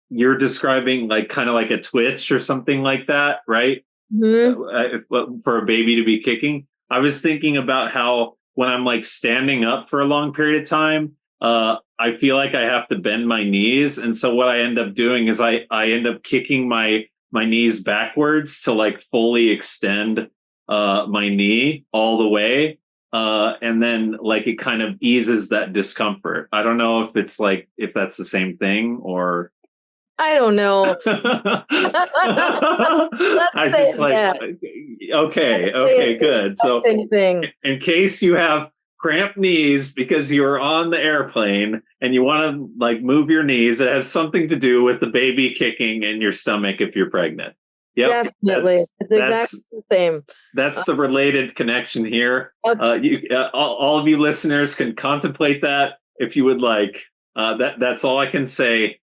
you're describing like kind of like a twitch or something like that, right? Mm-hmm. For a baby to be kicking. I was thinking about how when I'm like standing up for a long period of time, I feel like I have to bend my knees. And so what I end up doing is I end up kicking my knees backwards to like fully extend my knee all the way. And then like it kind of eases that discomfort. I don't know if it's like, if that's the same thing or. I don't know. I just like, okay, good. So in case you have cramped knees because you're on the airplane and you want to like move your knees, it has something to do with the baby kicking in your stomach if you're pregnant. Yep, definitely. It's exactly the same. That's the related connection here. All of you listeners can contemplate that if you would like. That's all I can say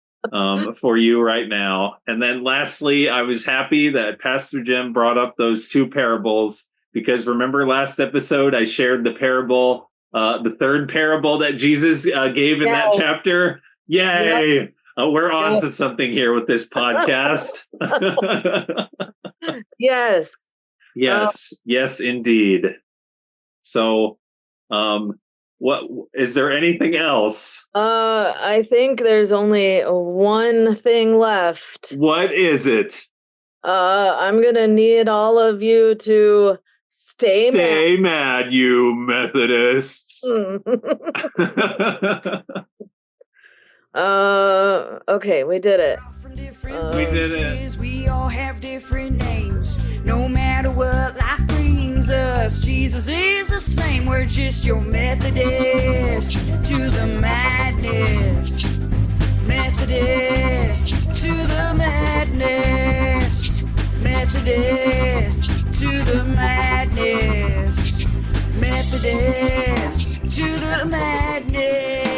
for you right now. And then lastly, I was happy that Pastor Jim brought up those two parables, because remember last episode I shared the parable, the third parable that Jesus gave in that chapter. Yay! Yep. We're on to something here with this podcast. Yes, indeed. So, what is there anything else? I think there's only one thing left. What is it? I'm gonna need all of you to stay mad, you Methodists. Okay, we did it. We did it. We all have different names. No matter what life brings us, Jesus is the same. We're just your Methodist to the madness. Methodist to the madness. Methodist to the madness. Methodist to the madness.